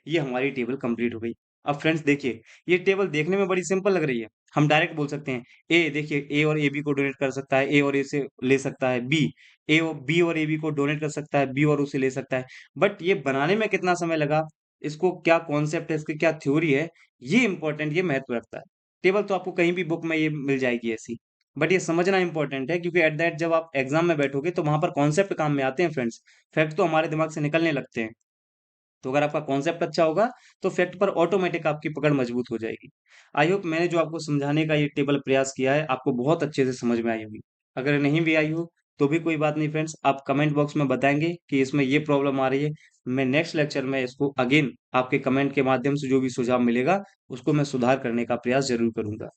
ये हमारी टेबल कंप्लीट हो गई। अब फ्रेंड्स देखिए, ये टेबल देखने में बड़ी सिंपल लग रही है। हम डायरेक्ट बोल सकते हैं ए, देखिए ए और ए बी को डोनेट कर सकता है, ए और ए से ले सकता है, बी ए और बी और ए बी को डोनेट कर सकता है, बी और उसे ले सकता है। बट ये बनाने में कितना समय लगा, इसको क्या कॉन्सेप्ट है, इसकी क्या थ्योरी है, ये इंपॉर्टेंट, ये महत्व रखता है। टेबल तो आपको कहीं भी बुक में ये मिल जाएगी ऐसी, बट ये समझना इंपॉर्टेंट है क्योंकि एट दैट जब आप एग्जाम में बैठोगे तो वहां पर कॉन्सेप्ट काम में आते हैं फ्रेंड्स। फैक्ट तो हमारे दिमाग से निकलने लगते हैं, तो अगर आपका कॉन्सेप्ट अच्छा होगा तो फैक्ट पर ऑटोमेटिक आपकी पकड़ मजबूत हो जाएगी। आई होप मैंने जो आपको समझाने का ये टेबल प्रयास किया है आपको बहुत अच्छे से समझ में आई होगी। अगर नहीं भी आई हो तो भी कोई बात नहीं फ्रेंड्स, आप कमेंट बॉक्स में बताएंगे कि इसमें ये प्रॉब्लम आ रही है। मैं नेक्स्ट लेक्चर में इसको अगेन आपके कमेंट के माध्यम से जो भी सुझाव मिलेगा उसको मैं सुधार करने का प्रयास जरूर करूंगा।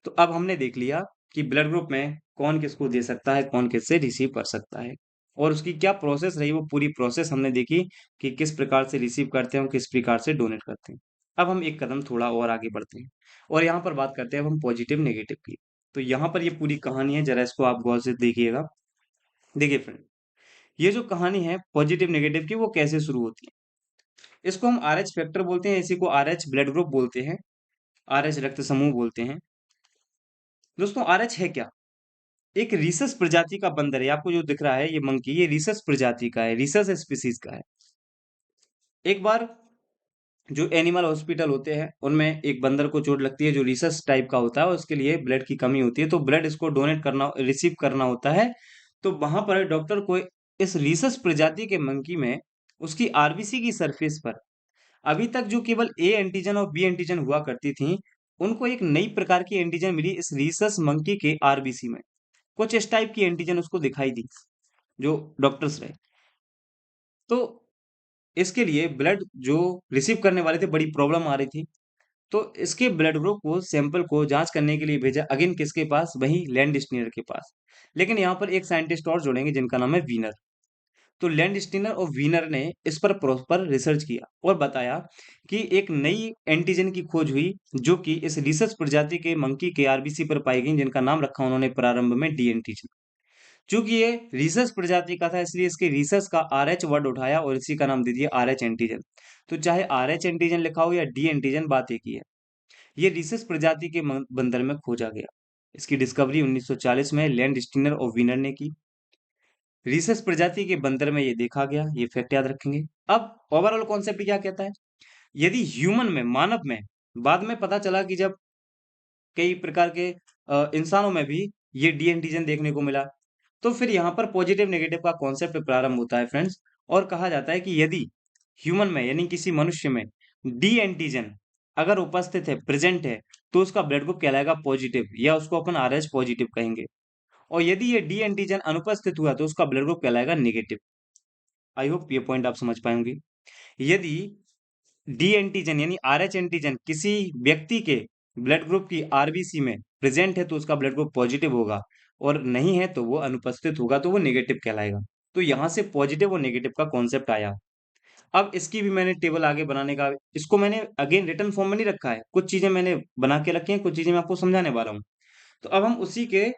तो अब हमने देख लिया कि ब्लड ग्रुप में कौन किसको दे सकता है, कौन किससे रिसीव कर सकता है, और उसकी क्या प्रोसेस रही, वो पूरी प्रोसेस हमने देखी कि किस प्रकार से रिसीव करते हैं और किस प्रकार से डोनेट करते हैं। अब हम एक कदम थोड़ा और आगे बढ़ते हैं और यहाँ पर बात करते हैं अब हम पॉजिटिव नेगेटिव की। तो यहाँ पर ये पूरी कहानी है, जरा इसको आप गौर से देखिएगा। देखिए फ्रेंड, ये जो कहानी है पॉजिटिव नेगेटिव की वो कैसे शुरू होती है, इसको हम आर एच फैक्टर बोलते हैं, इसी को आर एच ब्लड ग्रुप बोलते हैं, आर एच रक्त समूह बोलते हैं। दोस्तों आर एच है क्या? एक रीसस प्रजाति का बंदर है, आपको जो दिख रहा है ये मंकी, ये रीसस प्रजाति का है, रीसस स्पीसीज का है। एक बार जो एनिमल हॉस्पिटल होते हैं उनमें एक बंदर को चोट लगती है जो रीसस टाइप का होता है, और उसके लिए ब्लड की कमी होती है, तो ब्लड इसको डोनेट करना रिसीव करना होता है। तो वहां पर डॉक्टर को इस रीसस प्रजाति के मंकी में उसकी आरबीसी की सरफेस पर अभी तक जो केवल ए एंटीजन और बी एंटीजन हुआ करती थी, उनको एक नई प्रकार की एंटीजन मिली इस रीसस मंकी के आरबीसी में। कुछ इस टाइप की एंटीजन उसको दिखाई दी जो डॉक्टर्स रहे। तो इसके लिए ब्लड जो रिसीव करने वाले थे बड़ी प्रॉब्लम आ रही थी। तो इसके ब्लड ग्रुप को सैंपल को जांच करने के लिए भेजा अगेन किसके पास, वही लैंड स्टीनर के पास। लेकिन यहाँ पर एक साइंटिस्ट और जोड़ेंगे जिनका नाम है वीनर। तो लैंड स्टीनर और वीनर ने इस पर प्रॉपर रिसर्च किया और बताया कि एक नई एंटीजन की खोज हुई जो कि इस रिसर्च प्रजाति के मंकी के आरबीसी पर पाई गई, जिनका नाम रखा उन्होंने प्रारंभ में डी एंटीजन। चूंकि ये रिसर्च प्रजाति का था इसलिए इसके रिसर्च का आर एच वर्ड उठाया और इसी का नाम दे दिया आर एच एंटीजन। तो चाहे आर एच एंटीजन लिखा हो या डी एंटीजन, बात एक ही है। ये रिसस प्रजाति के बंदर में खोजा गया। इसकी डिस्कवरी 1940 में लैंड स्टीनर और विनर ने की। रिसस प्रजाति के बंदर में ये देखा गया, ये फैक्ट याद रखेंगे। अब ओवरऑल कॉन्सेप्ट क्या कहता है, यदि ह्यूमन में, मानव में, बाद में पता चला कि जब कई प्रकार के इंसानों में भी ये डी एंटीजन देखने को मिला, तो फिर यहाँ पर पॉजिटिव नेगेटिव का कॉन्सेप्ट प्रारंभ होता है फ्रेंड्स। और कहा जाता है कि यदि ह्यूमन में यानी किसी मनुष्य में डी एंटीजन अगर उपस्थित है, प्रेजेंट है, तो उसका ब्लड ग्रुप कहलाएगा पॉजिटिव, या उसको अपन आर एच पॉजिटिव कहेंगे। और यदि ये डी एंटीजन अनुपस्थित हुआ तो उसका ब्लड ग्रुप कहलाएगा नेगेटिव। आई होप ये पॉइंट आप समझ पाएंगे। यदि डी एंटीजन यानी आर एच एंटीजन किसी व्यक्ति के ब्लड ग्रुप की आरबीसी में प्रेजेंट है तो उसका ब्लड ग्रुप पॉजिटिव होगा, और नहीं है तो वो अनुपस्थित होगा तो वो नेगेटिव कहलाएगा। तो यहां से पॉजिटिव और नेगेटिव का कॉन्सेप्ट आया। अब इसकी भी मैंने टेबल आगे बनाने का, इसको मैंने अगेन रिटर्न फॉर्म में नहीं रखा है, कुछ चीजें मैंने बना के रखी हैं, कुछ चीजें मैं आपको समझाने वाला हूँ। तो अब हम उसी के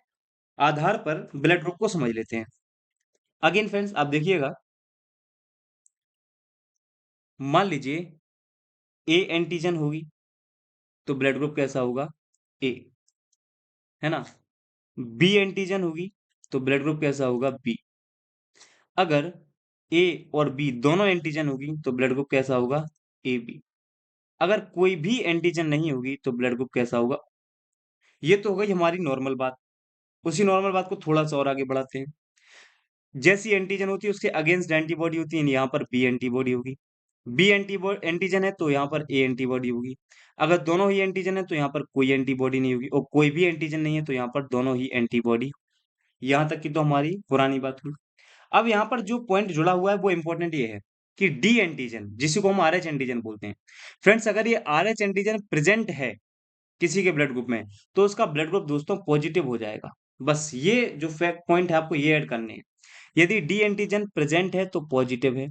आधार पर ब्लड ग्रुप को समझ लेते हैं। अगेन फ्रेंड्स आप देखिएगा, मान लीजिए ए एंटीजन होगी तो ब्लड ग्रुप कैसा होगा, ए, है ना। बी एंटीजन होगी तो ब्लड ग्रुप कैसा होगा, बी। अगर ए और बी दोनों एंटीजन होगी तो ब्लड ग्रुप कैसा होगा, ए बी। अगर कोई भी एंटीजन नहीं होगी तो ब्लड ग्रुप कैसा होगा। ये तो हो गई हमारी नॉर्मल बात। उसी नॉर्मल बात को थोड़ा सा और आगे बढ़ाते हैं। जैसी एंटीजन होती है उसके अगेंस्ट एंटीबॉडी होती है, यहाँ पर बी एंटीबॉडी होगी। बी एंटीबॉडी एंटीजन है तो यहाँ पर ए एंटीबॉडी होगी। अगर दोनों ही एंटीजन है तो यहाँ पर कोई एंटीबॉडी नहीं होगी, और कोई भी एंटीजन नहीं है तो यहाँ पर दोनों ही एंटीबॉडी। यहाँ तक की तो हमारी पुरानी बात हुई। अब यहाँ पर जो पॉइंट जुड़ा हुआ है वो इंपॉर्टेंट ये है कि डी एंटीजन जिसी को हम आर एच एंटीजन बोलते हैं, फ्रेंड्स अगर ये आर एच एंटीजन प्रेजेंट है किसी के ब्लड ग्रुप में तो उसका ब्लड ग्रुप दोस्तों पॉजिटिव हो जाएगा। बस ये जो फैक्ट पॉइंट है आपको ये ऐड करने हैं। यदि डी एंटीजन प्रेजेंट है तो पॉजिटिव है,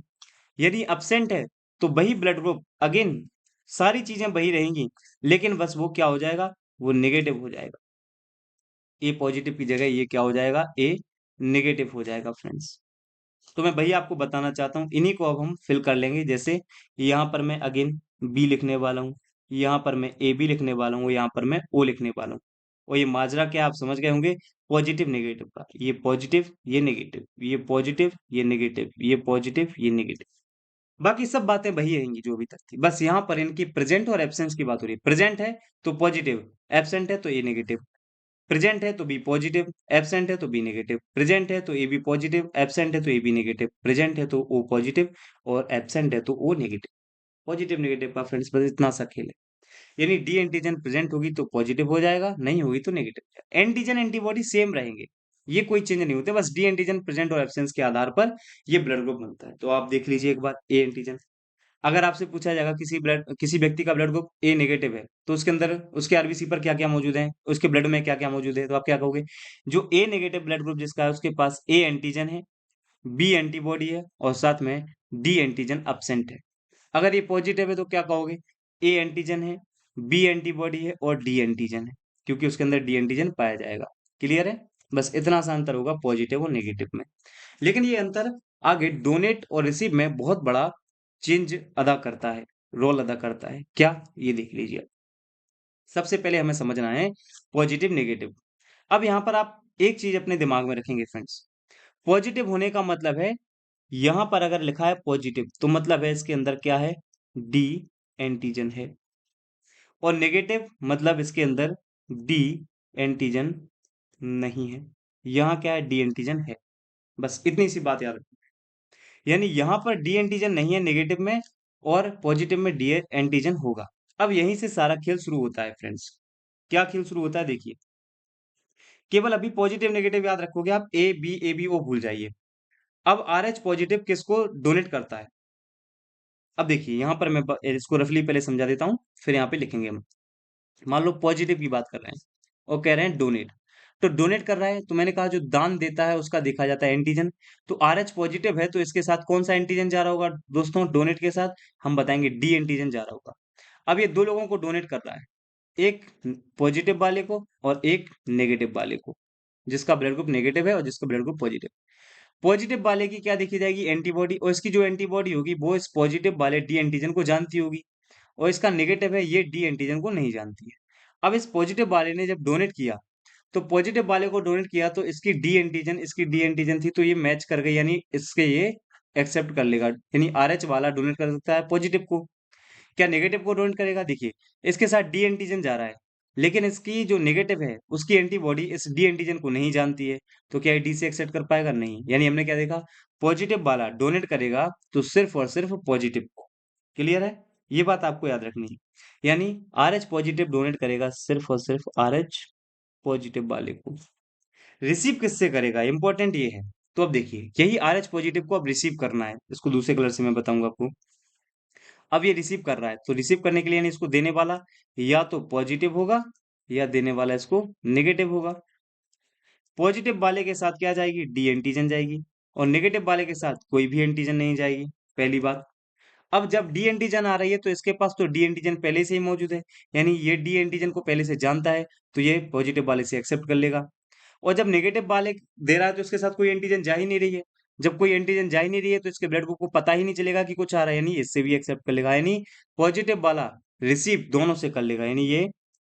यदि अब्सेंट है तो वही ब्लड ग्रुप, अगेन सारी चीजें वही रहेंगी, लेकिन बस वो क्या हो जाएगा, वो नेगेटिव हो जाएगा। ए पॉजिटिव की जगह ये क्या हो जाएगा, ए नेगेटिव हो जाएगा फ्रेंड्स। तो मैं भैया आपको बताना चाहता हूँ, इन्हीं को अब हम फिल कर लेंगे। जैसे यहाँ पर मैं अगेन बी लिखने वाला हूँ, यहाँ पर मैं ए बी लिखने वाला हूँ, यहाँ पर मैं ओ लिखने वाला हूँ। और ये माजरा क्या आप समझ गए होंगे, पॉजिटिव नेगेटिव का। ये पॉजिटिव ये नेगेटिव, ये पॉजिटिव ये नेगेटिव, ये पॉजिटिव ये नेगेटिव। बाकी सब बातें वही रहेंगी जो अभी तक थी, बस यहाँ पर इनकी प्रेजेंट और एब्सेंस की बात हो रही है। प्रेजेंट है तो पॉजिटिव, एब्सेंट है तो ए नेगेटिव। प्रेजेंट है तो बी पॉजिटिव, एब्सेंट है तो बी नेगेटिव। प्रेजेंट है तो ए बी पॉजिटिव, एब्सेंट है तो ए बी नेगेटिव। प्रेजेंट है तो ओ पॉजिटिव और एब्सेंट है तो ओ नेगेटिव। पॉजिटिव नेगेटिव का फ्रेंड्स बस इतना सा खेल है। यानी डी एंटीजन प्रेजेंट होगी तो पॉजिटिव हो जाएगा, नहीं होगी तो नेगेटिव। एंटीजन एंटीबॉडी सेम रहेंगे, ये कोई चेंज नहीं होते, बस डी एंटीजन प्रेजेंट और एब्सेंस के आधार पर ये ब्लड ग्रुप बनता है। तो आप देख लीजिए एक बार ए एंटीजन। अगर आपसे पूछा जाएगा किसी व्यक्ति का ब्लड ग्रुप ए नेगेटिव है तो उसके अंदर उसके आरबीसी पर क्या क्या मौजूद है, उसके ब्लड में क्या क्या मौजूद है, तो आप क्या कहोगे, जो ए नेगेटिव ब्लड ग्रुप जिसका है उसके पास ए एंटीजन है, बी एंटीबॉडी है और साथ में डी एंटीजन अब्सेंट है। अगर ये पॉजिटिव है तो क्या कहोगे, ए एंटीजन है, बी एंटीबॉडी है और डी एंटीजन है, क्योंकि उसके अंदर डी एंटीजन पाया जाएगा। क्लियर है, बस इतना सा अंतर होगा पॉजिटिव और नेगेटिव में। लेकिन ये अंतर आगे डोनेट और रिसीव में बहुत बड़ा चेंज अदा करता है, रोल अदा करता है। क्या, ये देख लीजिए। सबसे पहले हमें समझना है पॉजिटिव नेगेटिव। अब यहाँ पर आप एक चीज अपने दिमाग में रखेंगे फ्रेंड्स, पॉजिटिव होने का मतलब है, यहां पर अगर लिखा है पॉजिटिव तो मतलब है इसके अंदर क्या है, डी एंटीजन है। और नेगेटिव मतलब इसके अंदर डी एंटीजन नहीं है। यहां क्या है, डी एंटीजन है। बस इतनी सी बात याद रखो। यानी यहां पर डी एंटीजन नहीं है नेगेटिव में, और पॉजिटिव में डी एंटीजन होगा। अब यहीं से सारा खेल शुरू होता है फ्रेंड्स। क्या खेल शुरू होता है देखिए, केवल अभी पॉजिटिव नेगेटिव याद रखोगे आप, ए बी ओ भूल जाइए। अब आर एच पॉजिटिव किसको डोनेट करता है। अब देखिए यहां पर मैं इसको रफली पहले समझा देता हूं, फिर यहाँ पे लिखेंगे हम। मान लो पॉजिटिव की बात कर रहे हैं और कह रहे हैं डोनेट, तो डोनेट कर रहा है तो मैंने कहा जो दान देता है उसका देखा जाता है एंटीजन। तो आर एच पॉजिटिव है तो इसके साथ कौन सा एंटीजन जा रहा होगा दोस्तों, डोनेट के साथ हम बताएंगे डी एंटीजन जा रहा होगा। अब ये दो लोगों को डोनेट कर रहा है, एक पॉजिटिव वाले को और एक नेगेटिव वाले को, जिसका ब्लड ग्रुप नेगेटिव है और जिसका ब्लड ग्रुप पॉजिटिव। पॉजिटिव वाले की क्या देखी जाएगी, एंटीबॉडी, और इसकी जो एंटीबॉडी होगी वो इस पॉजिटिव वाले डी एंटीजन को जानती होगी, और इसका नेगेटिव है ये डी एंटीजन को नहीं जानती है। अब इस पॉजिटिव वाले ने जब डोनेट किया, तो पॉजिटिव वाले को डोनेट किया तो इसकी डी एंटीजन इसकी डी एंटीजन थी तो ये मैच कर गई, यानी इसके ये एक्सेप्ट कर लेगा। यानी आर एच वाला डोनेट कर सकता है पॉजिटिव को, क्या नेगेटिव को डोनेट करेगा, देखिए इसके साथ डी एंटीजन जा रहा है, लेकिन इसकी जो नेगेटिव है उसकी एंटीबॉडी इस डी एंटीजन को नहीं जानती है, तो क्या डी से एक्सेप्ट कर पाएगा, नहीं। यानी हमने क्या देखा, पॉजिटिव वाला डोनेट करेगा तो सिर्फ और सिर्फ पॉजिटिव को। क्लियर है, ये बात आपको याद रखनी है। यानी आर एच पॉजिटिव डोनेट करेगा सिर्फ और सिर्फ आर एच पॉजिटिव वाले को। रिसीव किससे करेगा, इंपॉर्टेंट ये है। तो अब देखिए यही आर एच पॉजिटिव को अब रिसीव करना है, इसको दूसरे कलर से मैं बताऊंगा आपको। अब ये रिसीव कर रहा है तो रिसीव करने के लिए यानी इसको देने वाला या तो पॉजिटिव होगा या देने वाला इसको नेगेटिव होगा। पॉजिटिव वाले के साथ क्या जाएगी, डी एंटीजन जाएगी, और नेगेटिव वाले के साथ कोई भी एंटीजन नहीं जाएगी, पहली बात। अब जब डी एंटीजन आ रही है तो इसके पास तो डी एंटीजन पहले से ही मौजूद है, यानी ये डी एंटीजन को पहले से जानता है, तो ये पॉजिटिव वाले से एक्सेप्ट कर लेगा। और जब नेगेटिव वाले दे रहा है तो इसके साथ कोई एंटीजन जा ही नहीं रही है। जब कोई एंटीजन जा ही नहीं रही है तो इसके ब्लड ग्रुप को पता ही नहीं चलेगा कि कुछ आ रहा है, यानी इससे भी एक्सेप्ट कर लेगा। यानी पॉजिटिव वाला रिसीव दोनों से कर लेगा, यानी ये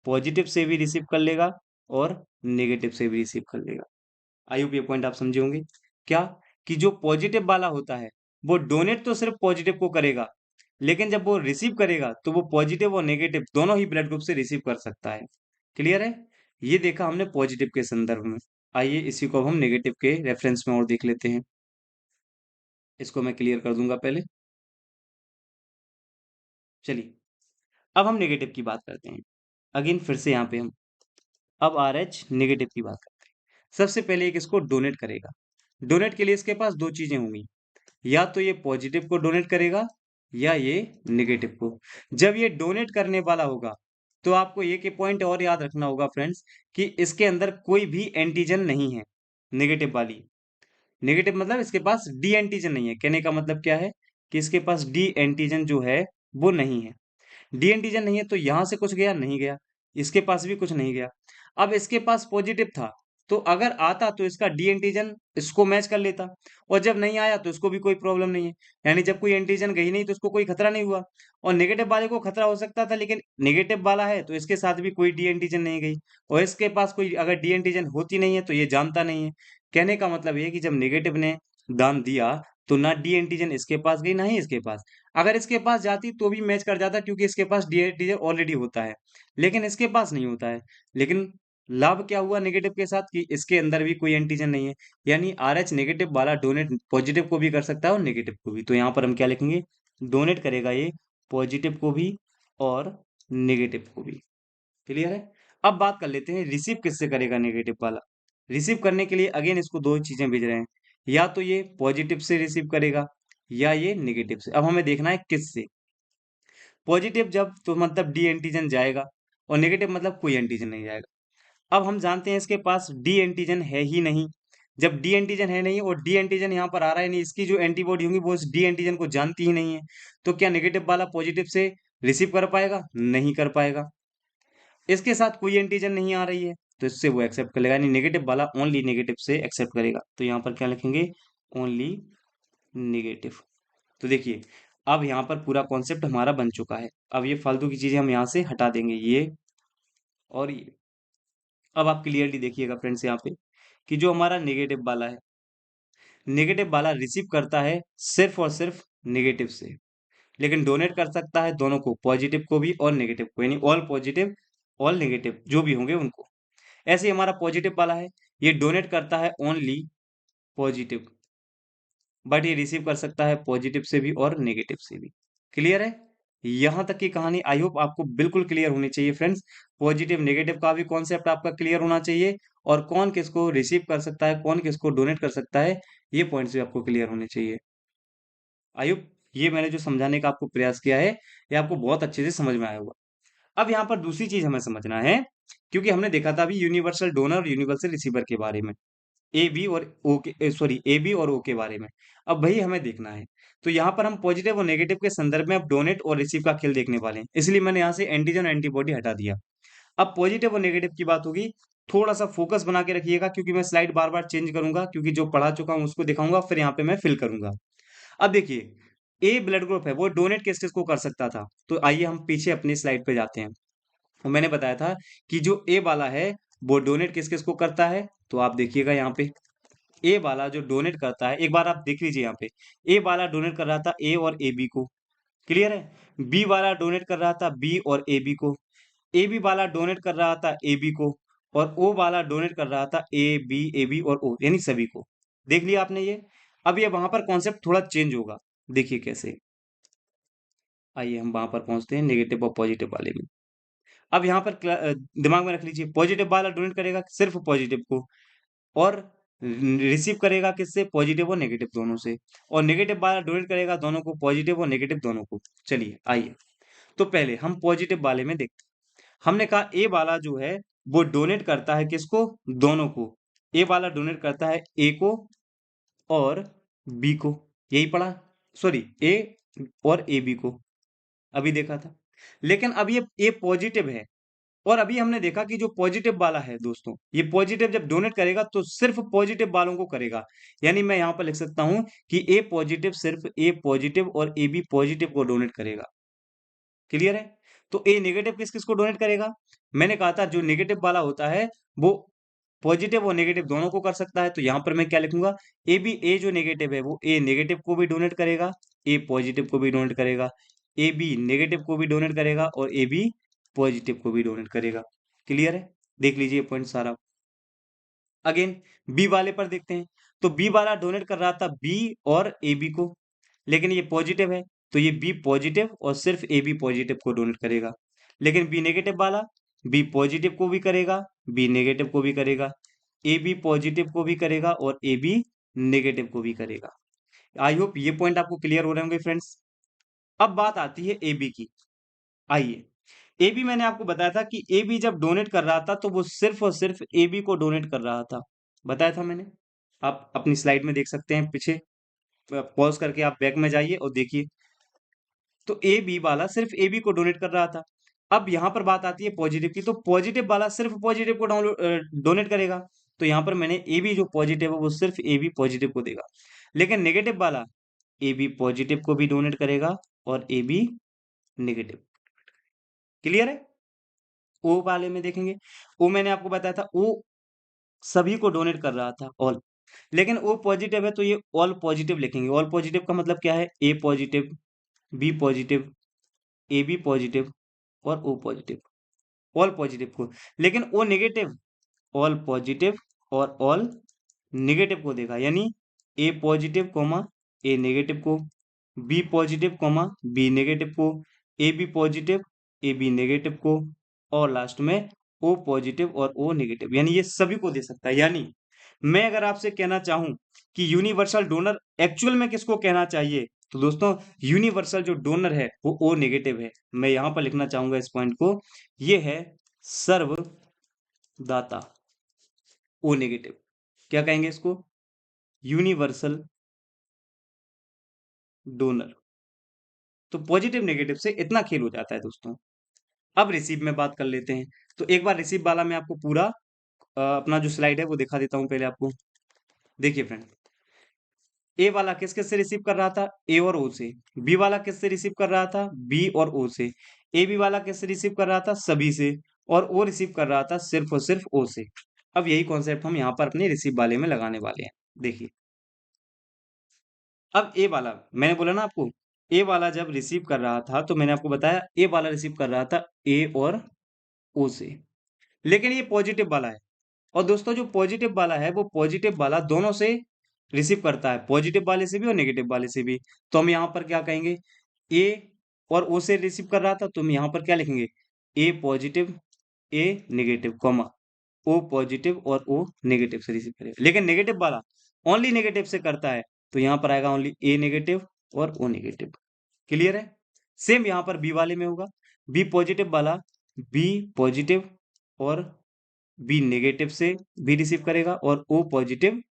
पॉजिटिव से भी रिसीव कर लेगा और नेगेटिव से भी रिसीव कर लेगा। आई होप ये पॉइंट आप समझे होंगे। क्या, कि जो पॉजिटिव वाला होता है वो डोनेट तो सिर्फ पॉजिटिव को करेगा, लेकिन जब वो रिसीव करेगा तो वो पॉजिटिव और नेगेटिव दोनों ही ब्लड ग्रुप से रिसीव कर सकता है। क्लियर है, ये देखा हमने पॉजिटिव के संदर्भ में। आइए इसी को अब हम नेगेटिव के रेफरेंस में और देख लेते हैं। इसको मैं क्लियर कर दूंगा पहले। चलिए अब हम नेगेटिव की बात करते हैं। अगेन फिर से यहाँ पे हम अब आर एच नेगेटिव की बात करते हैं। सबसे पहले एक इसको डोनेट करेगा। डोनेट के लिए इसके पास दो चीजें होंगी, या तो ये पॉजिटिव को डोनेट करेगा या ये नेगेटिव को। जब ये डोनेट करने वाला होगा तो आपको एक पॉइंट और याद रखना होगा फ्रेंड्स, कि इसके अंदर कोई भी एंटीजन नहीं है, नेगेटिव वाली। नेगेटिव मतलब इसके पास डी एंटीजन नहीं है, कहने का मतलब क्या है, कि इसके पास डी एंटीजन जो है वो नहीं है। डी एंटीजन नहीं है तो यहां से कुछ गया नहीं गया, इसके पास भी कुछ नहीं गया। अब इसके पास पॉजिटिव था, तो अगर आता तो इसका डी एंटीजन इसको मैच कर लेता, और जब नहीं आया तो इसको भी कोई प्रॉब्लम नहीं है। यानी जब कोई एंटीजन गई नहीं तो इसको कोई खतरा नहीं हुआ। और नेगेटिव वाले को खतरा हो सकता था, लेकिन नेगेटिव वाला है तो इसके साथ भी कोई डी एंटीजन नहीं गई, और इसके पास कोई अगर डी एंटीजन होती नहीं है तो ये जानता नहीं है। कहने का मतलब ये है कि जब नेगेटिव ने दान दिया तो ना डी एंटीजन इसके पास गई ना ही इसके पास। अगर इसके पास जाती तो भी मैच कर जाता, क्योंकि इसके पास डी एंटीजन ऑलरेडी होता है, लेकिन इसके पास नहीं होता है। लेकिन लाभ क्या हुआ नेगेटिव के साथ, कि इसके अंदर भी कोई एंटीजन नहीं है। यानी आर एच नेगेटिव वाला डोनेट पॉजिटिव को भी कर सकता है और नेगेटिव को भी। तो यहाँ पर हम क्या लिखेंगे, डोनेट करेगा ये पॉजिटिव को भी और नेगेटिव को भी। क्लियर है, अब बात कर लेते हैं रिसीव किससे करेगा नेगेटिव वाला। रिसीव करने के लिए अगेन इसको दो चीजें भेज रहे हैं, या तो ये पॉजिटिव से रिसीव करेगा या ये नेगेटिव से। अब हमें देखना है किससे। पॉजिटिव जब तो मतलब डी एंटीजन जाएगा, और नेगेटिव मतलब कोई एंटीजन नहीं जाएगा। अब हम जानते हैं इसके पास डी एंटीजन है ही नहीं। जब डी एंटीजन है नहीं और डी एंटीजन यहाँ पर आ रहा है नहीं, इसकी जो एंटीबॉडी होंगी वो इस डी एंटीजन को जानती ही नहीं है, तो क्या नेगेटिव वाला पॉजिटिव से रिसीव कर पाएगा, नहीं कर पाएगा। इसके साथ कोई एंटीजन नहीं आ रही है तो इससे वो एक्सेप्ट कर लेगा, यानी नेगेटिव वाला ओनली नेगेटिव से एक्सेप्ट करेगा। तो यहाँ पर क्या लिखेंगे, ओनली नेगेटिव। तो देखिए अब यहाँ पर पूरा कॉन्सेप्ट हमारा बन चुका है। अब ये फालतू की चीजें हम यहाँ से हटा देंगे, ये और ये। अब आप क्लियरली देखिएगा फ्रेंड्स यहाँ पे, कि जो हमारा नेगेटिव वाला है, नेगेटिव वाला रिसीव करता है सिर्फ और सिर्फ नेगेटिव से, लेकिन डोनेट कर सकता है दोनों को, पॉजिटिव को भी और नेगेटिव को, यानी ऑल पॉजिटिव ऑल नेगेटिव जो भी होंगे उनको। ऐसे ही हमारा पॉजिटिव वाला है, ये डोनेट करता है ओनली पॉजिटिव, बट ये रिसीव कर सकता है पॉजिटिव से भी और नेगेटिव से भी। क्लियर है? यहां तक की कहानी आई होप आपको बिल्कुल क्लियर होनी चाहिए फ्रेंड्स। पॉजिटिव नेगेटिव का भी कॉन्सेप्ट आपका क्लियर होना चाहिए, और कौन किसको रिसीव कर सकता है, कौन किसको डोनेट कर सकता है, ये पॉइंट्स भी आपको क्लियर होने चाहिए। आई होप ये मैंने जो समझाने का आपको प्रयास किया है, ये आपको बहुत अच्छे से समझ में आया होगा। अब यहाँ पर दूसरी चीज हमें समझना है, क्योंकि हमने देखा था अभी यूनिवर्सल डोनर और यूनिवर्सल रिसीवर के बारे में, ए बी और ओ के, सॉरी, ए बी और ओ के बारे में। अब वही हमें देखना है। तो यहाँ पर हम पॉजिटिव और नेगेटिव के संदर्भ में अब डोनेट और रिसीव का खेल देखने वाले हैं, इसलिए मैंने यहाँ से एंटीजन और एंटीबॉडी हटा दिया। अब पॉजिटिव और नेगेटिव की बात होगी। थोड़ा सा फोकस बना के रखिएगा, क्योंकि मैं स्लाइड बार बार चेंज करूंगा, क्योंकि जो पढ़ा चुका हूं उसको दिखाऊंगा, फिर यहाँ पे मैं फिल करूंगा। अब देखिए, ए ब्लड ग्रुप है, वो डोनेट किस किस को कर सकता था, तो आइए हम पीछे अपनी स्लाइड पे जाते हैं। और मैंने बताया था कि जो ए वाला है वो डोनेट किस किस को करता है, तो आप देखिएगा यहाँ पे ए वाला जो डोनेट करता है, एक बार आप देख लीजिए यहाँ पे, ए वाला डोनेट कर रहा था ए और ए बी को। क्लियर है? बी वाला डोनेट कर रहा था बी और ए बी को। ए बी वाला डोनेट कर रहा था ए बी को। और ओ वाला डोनेट कर रहा था ए बी और ओ, यानी सभी को। देख लिया आपने ये? अब ये वहां पर कॉन्सेप्ट थोड़ा चेंज होगा, देखिए कैसे। आइए हम वहां पर पहुंचते हैं नेगेटिव और पॉजिटिव वाले में। अब यहाँ पर दिमाग में रख लीजिए, पॉजिटिव वाला डोनेट करेगा सिर्फ पॉजिटिव को, और रिसीव करेगा किससे, पॉजिटिव और नेगेटिव दोनों से। और नेगेटिव वाला डोनेट करेगा दोनों को, पॉजिटिव और नेगेटिव दोनों को। चलिए आइए, तो पहले हम पॉजिटिव वाले में देखते हैं। हमने कहा ए वाला जो है वो डोनेट करता है किसको, दोनों को। ए वाला डोनेट करता है ए को और बी को, यही पढ़ा, सॉरी, ए और ए बी को अभी देखा था। लेकिन अब ये ए पॉजिटिव है, और अभी हमने देखा कि जो पॉजिटिव वाला है दोस्तों, ये पॉजिटिव जब डोनेट करेगा तो सिर्फ पॉजिटिव वालों को करेगा। यानी मैं यहां पर लिख सकता हूं कि ए पॉजिटिव सिर्फ ए पॉजिटिव और ए बी पॉजिटिव को डोनेट करेगा। क्लियर है? तो ए नेगेटिव किस किस को डोनेट करेगा? मैंने कहा था जो नेगेटिव वाला होता है वो पॉजिटिव और नेगेटिव दोनों को कर सकता है, तो यहां पर मैं क्या लिखूंगा, ए बी, ए जो नेगेटिव है वो ए नेगेटिव को भी डोनेट करेगा, ए पॉजिटिव को भी डोनेट करेगा, ए बी नेगेटिव को भी डोनेट करेगा और ए बी पॉजिटिव को भी डोनेट करेगा। क्लियर है? देख लीजिए पॉइंट सारा। अगेन बी वाले पर देखते हैं। तो बी वाला डोनेट कर रहा था बी और ए बी को, लेकिन ये पॉजिटिव है, तो ये बी पॉजिटिव और सिर्फ ए बी पॉजिटिव को डोनेट करेगा। लेकिन बी नेगेटिव वाला, बी पॉजिटिव को भी करेगा, बी नेगेटिव को भी करेगा, ए बी पॉजिटिव को भी करेगा और ए बी नेगेटिव को भी करेगा। आई होप ये पॉइंट आपको क्लियर हो रहे होंगे फ्रेंड्स। अब बात आती है ए बी की। आइए, ए बी मैंने आपको बताया था कि ए बी जब डोनेट कर रहा था तो वो सिर्फ और सिर्फ ए बी को डोनेट कर रहा था, बताया था मैंने। आप अपनी स्लाइड में देख सकते हैं पीछे, पॉज करके आप बैक में जाइए और देखिए। तो ए बी वाला सिर्फ ए बी को डोनेट कर रहा था। अब यहां पर बात आती है पॉजिटिव की, तो पॉजिटिव वाला सिर्फ पॉजिटिव को डोनेट करेगा। तो यहां पर मैंने ए बी जो पॉजिटिव है वो सिर्फ ए बी पॉजिटिव को देगा। लेकिन नेगेटिव वाला ए बी पॉजिटिव को भी डोनेट करेगा और ए बी नेगेटिव। क्लियर है? ओ वाले में देखेंगे, ओ मैंने आपको बताया था ओ सभी को डोनेट कर रहा था, ऑल। लेकिन ओ पॉजिटिव है तो ये ऑल पॉजिटिव लिखेंगे। ऑल पॉजिटिव का मतलब क्या है, A positive, B positive, A B positive और ओ पॉजिटिव, ऑल पॉजिटिव को। लेकिन ओ नेगेटिव, ऑल पॉजिटिव और ऑल नेगेटिव को देगा, यानी A positive comma A negative को, B positive comma B negative को, A B positive A B negative को, और लास्ट में ओ पॉजिटिव और ओ नेगेटिव, यानी ये सभी को दे सकता है। यानी मैं अगर आपसे कहना चाहूं कि यूनिवर्सल डोनर एक्चुअल में किसको कहना चाहिए, तो दोस्तों यूनिवर्सल जो डोनर है वो ओ नेगेटिव है। मैं यहां पर लिखना चाहूंगा इस पॉइंट को, ये है सर्वदाता, ओ नेगेटिव। क्या कहेंगे इसको, यूनिवर्सल डोनर। तो पॉजिटिव नेगेटिव से इतना खेल हो जाता है दोस्तों। अब रिसीव में बात कर लेते हैं। तो एक बार रिसीव वाला मैं आपको पूरा अपना जो स्लाइड है वो दिखा देता हूं पहले आपको। देखिए फ्रेंड, ए वाला किस किस से रिसीव कर रहा था, ए और ओ से। बी वाला किस से रिसीव कर रहा था, बी और ओ से। ए बी वाला किस से रिसीव कर रहा था, सभी से। और ओ रिसीव कर रहा था सिर्फ और सिर्फ ओ से। अब यही कॉन्सेप्ट हम यहाँ पर अपने रिसीव वाले में लगाने वाले हैं। देखिए, अब ए वाला मैंने बोला ना आपको, ए वाला जब रिसीव कर रहा था तो मैंने आपको बताया ए वाला रिसीव कर रहा था ए और ओ से, लेकिन ये पॉजिटिव वाला है। और दोस्तों जो पॉजिटिव वाला है वो पॉजिटिव वाला दोनों से रिसीव करता है, पॉजिटिव वाले से भी और नेगेटिव वाले से भी। तो हम यहाँ पर क्या कहेंगे, ए और ओ से रिसीव कर रहा था तो हम यहाँ पर क्या लिखेंगे, ए पॉजिटिव ए नेगेटिव कॉमा ओ पॉजिटिव और ओ नेगेटिव से रिसीव करेगा। लेकिन नेगेटिव वाला ओनली नेगेटिव से करता है तो यहाँ पर आएगा ओनली ए नेगेटिव और ओ नेगेटिव। क्लियर है? सेम यहाँ पर बी वाले में होगा, बी पॉजिटिव वाला बी पॉजिटिव और बी नेगेटिव से भी रिसीव करेगा और ओ पॉजिटिव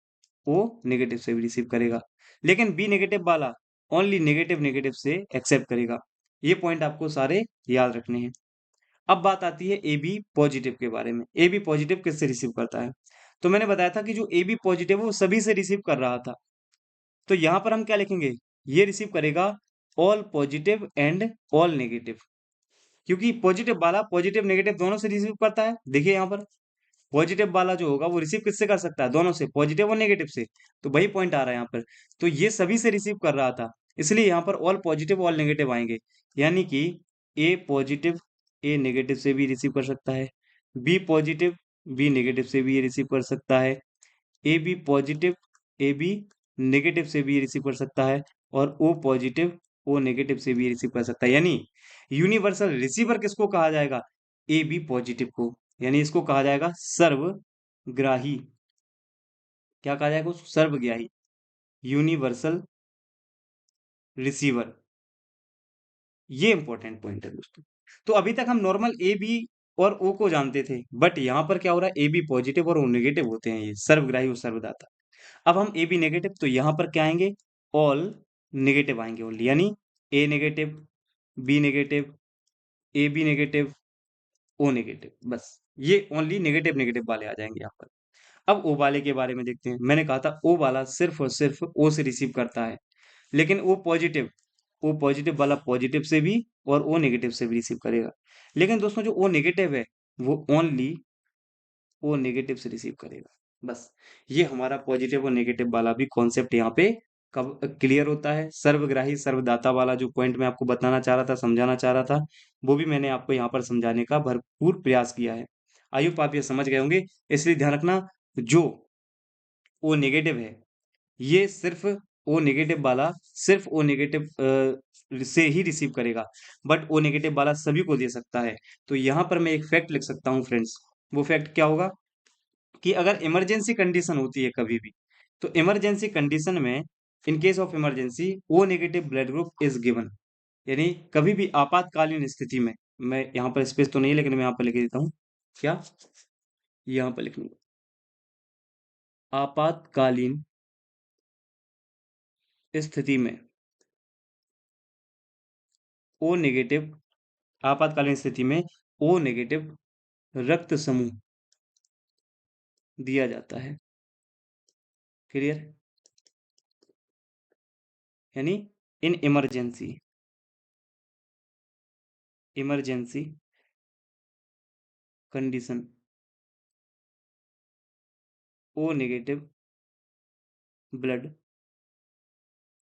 ओ नेगेटिव से भी रिसीव करेगा। लेकिन बी नेगेटिव वाला ओनली नेगेटिव नेगेटिव से एक्सेप्ट करेगा। ये पॉइंट आपको सारे याद रखने हैं। अब बात आती है ए बी पॉजिटिव के बारे में। ए बी पॉजिटिव किससे रिसीव करता है? तो मैंने बताया था कि जो ए बी पॉजिटिव है वो सभी से रिसीव कर रहा था। तो यहां पर हम क्या लिखेंगे, ये रिसीव करेगा all positive and all negative, क्योंकि पॉजिटिव वाला पॉजिटिव नेगेटिव दोनों से रिसीव करता है। देखिए यहाँ पर पॉजिटिव वाला जो होगा वो रिसीव किससे कर सकता है, दोनों से, पॉजिटिव और नेगेटिव से। तो वही पॉइंट आ रहा है यहाँ पर। तो ये सभी से रिसीव कर रहा था, इसलिए यहाँ पर ऑल पॉजिटिव ऑल नेगेटिव आएंगे। यानी कि ए पॉजिटिव ए नेगेटिव से भी रिसीव कर सकता है, बी पॉजिटिव बी नेगेटिव से भी ये रिसीव कर सकता है, A B positive A B negative से भी रिसीव कर सकता है और ओ पॉजिटिव ओ नेगेटिव से भी रिसीव कर सकता है। यानी यूनिवर्सल रिसीवर किसको कहा जाएगा, ए बी पॉजिटिव को। यानी इसको कहा जाएगा सर्वग्राही। क्या कहा जाएगा उसको, सर्वग्राही, यूनिवर्सल रिसीवर। ये इंपॉर्टेंट पॉइंट है दोस्तों। तो अभी तक हम नॉर्मल ए बी और ओ को जानते थे, बट यहाँ पर क्या हो रहा है, ए बी पॉजिटिव और ओ नेगेटिव होते हैं, ये सर्वग्राही और सर्वदाता। अब हम ए बी नेगेटिव, तो यहाँ पर क्या आएंगे, ऑल नेगेटिव आएंगे ओनली। यानी A negative B negative A B negative O negative, बस ये ओनली नेगेटिव नेगेटिव वाले आ जाएंगे यहाँ पर। अब ओ वाले के बारे में देखते हैं। मैंने कहा था ओ वाला सिर्फ और सिर्फ ओ से रिसीव करता है, लेकिन ओ पॉजिटिव वाला पॉजिटिव से भी और ओ नेगेटिव से भी रिसीव करेगा। लेकिन दोस्तों जो ओ नेगेटिव है वो ओनली ओ नेगेटिव से रिसीव करेगा। बस ये हमारा पॉजिटिव और नेगेटिव वाला भी कॉन्सेप्ट यहाँ पे कब क्लियर होता है। सर्वग्राही सर्वदाता वाला जो पॉइंट मैं आपको बताना चाह रहा था, समझाना चाह रहा था, वो भी मैंने आपको यहाँ पर समझाने का भरपूर प्रयास किया है। आई होप आप ये समझ गए होंगे। इसलिए ध्यान रखना, जो ओ नेगेटिव है ये सिर्फ ओ नेगेटिव वाला सिर्फ ओ नेगेटिव से ही रिसीव करेगा, बट ओ नेगेटिव वाला सभी को दे सकता है। तो यहाँ पर मैं एक फैक्ट लिख सकता हूँ फ्रेंड्स। वो फैक्ट क्या होगा कि अगर इमरजेंसी कंडीशन होती है कभी भी, तो इमरजेंसी कंडीशन में in case of emergency O negative blood group is given. यानी कभी भी आपातकालीन स्थिति में, मैं यहाँ पर स्पेस तो नहीं लेकिन मैं यहाँ पर लिख देता हूँ, क्या यहाँ पर लिख लूंगा, आपातकालीन स्थिति में ओ नेगेटिव, आपातकालीन स्थिति में ओ नेगेटिव रक्त समूह दिया जाता है। क्लियर? यानी in emergency emergency condition O negative blood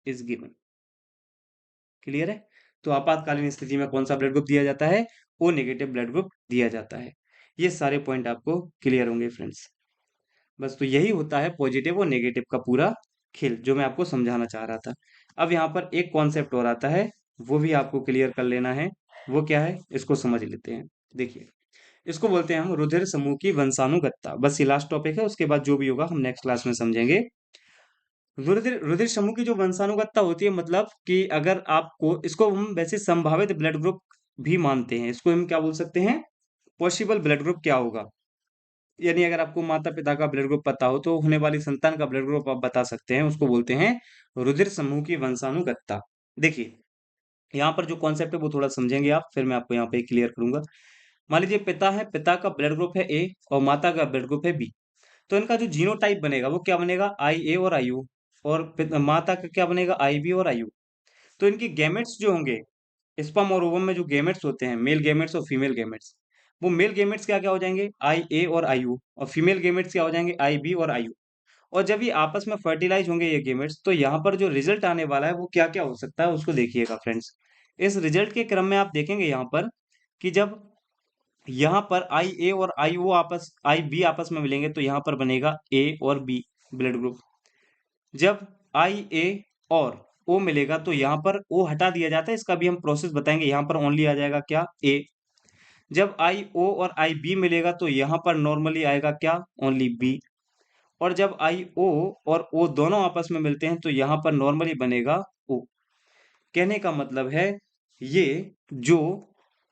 is given. Clear है? तो आपातकालीन स्थिति में कौन सा ब्लड ग्रुप दिया जाता है, ओ नेगेटिव ब्लड ग्रुप दिया जाता है। ये सारे पॉइंट आपको क्लियर होंगे फ्रेंड्स। बस तो यही होता है पॉजिटिव और नेगेटिव का पूरा खेल, जो मैं आपको समझाना चाह रहा था। अब यहाँ पर एक कॉन्सेप्ट और आता है, वो भी आपको क्लियर कर लेना है। वो क्या है, इसको समझ लेते हैं। देखिए, इसको बोलते हैं हम रुधिर समूह की वंशानुगतता। बस ये लास्ट टॉपिक है, उसके बाद जो भी होगा हम नेक्स्ट क्लास में समझेंगे। रुधिर रुधिर समूह की जो वंशानुगतता होती है, मतलब कि अगर आपको, इसको हम वैसे संभावित ब्लड ग्रुप भी मानते हैं। इसको हम क्या बोल सकते हैं, पॉसिबल ब्लड ग्रुप क्या होगा। यानी अगर आपको माता पिता का ब्लड ग्रुप पता हो तो होने वाली संतान का ब्लड ग्रुप आप बता सकते हैं, उसको बोलते हैं रुधिर समूह की वंशानुगतता। देखिए, यहाँ पर जो कॉन्सेप्ट है वो थोड़ा समझेंगे आप, फिर मैं आपको यहाँ पे क्लियर करूंगा। मान लीजिए पिता है, पिता का ब्लड ग्रुप है ए और माता का ब्लड ग्रुप है बी। तो इनका जो जीनोटाइप बनेगा वो क्या बनेगा, आई ए और आई यू। और माता का क्या बनेगा, आई बी और आई यू। तो इनके गैमेट्स जो होंगे, स्पर्म और ओवम में जो गैमेट्स होते हैं, मेल गैमेट्स और फीमेल गैमेट्स, वो मेल गेमेट्स क्या क्या हो जाएंगे, आई ए और आई ओ, और फीमेल गेमेट्स क्या हो जाएंगे, आई बी और आई ओ। और जब ये आपस में फर्टिलाइज होंगे ये गेमेट्स, तो यहाँ पर जो रिजल्ट आने वाला है वो क्या क्या हो सकता है उसको देखिएगा फ्रेंड्स। इस रिजल्ट के क्रम में आप देखेंगे यहाँ पर कि जब यहाँ पर आई ए और आई बी आपस में मिलेंगे तो यहाँ पर बनेगा ए और बी ब्लड ग्रुप। जब आई ए और ओ मिलेगा तो यहाँ पर ओ हटा दिया जाता है, इसका भी हम प्रोसेस बताएंगे। यहाँ पर ओनली आ जाएगा क्या, ए। जब आई ओ और आई बी मिलेगा तो यहाँ पर नॉर्मली आएगा क्या, ओनली बी। और जब आई ओ और ओ दोनों आपस में मिलते हैं तो यहाँ पर नॉर्मली बनेगा ओ। कहने का मतलब है ये जो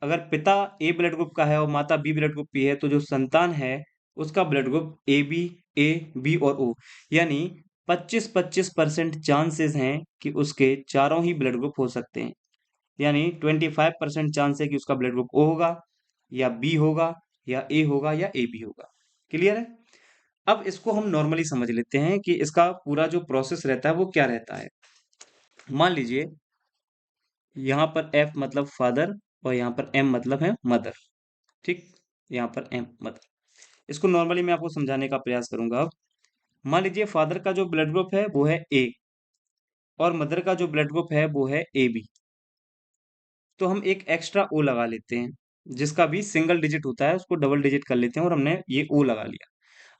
अगर पिता ए ब्लड ग्रुप का है और माता बी ब्लड ग्रुप की है, तो जो संतान है उसका ब्लड ग्रुप ए बी और ओ, यानी 25-25% चांसेस हैं कि उसके चारों ही ब्लड ग्रुप हो सकते हैं। यानी 25% चांस है कि उसका ब्लड ग्रुप ओ होगा या बी होगा या ए होगा या ए बी होगा। क्लियर है। अब इसको हम नॉर्मली समझ लेते हैं कि इसका पूरा जो प्रोसेस रहता है वो क्या रहता है। मान लीजिए यहाँ पर एफ मतलब फादर और यहाँ पर एम मतलब है मदर। ठीक, यहाँ पर एम मदर। इसको नॉर्मली मैं आपको समझाने का प्रयास करूंगा। अब मान लीजिए फादर का जो ब्लड ग्रुप है वो है ए और मदर का जो ब्लड ग्रुप है वो है ए बी। तो हम एक एक्स्ट्रा ओ लगा लेते हैं, जिसका भी सिंगल डिजिट होता है उसको डबल डिजिट कर लेते हैं और हमने ये ओ लगा लिया।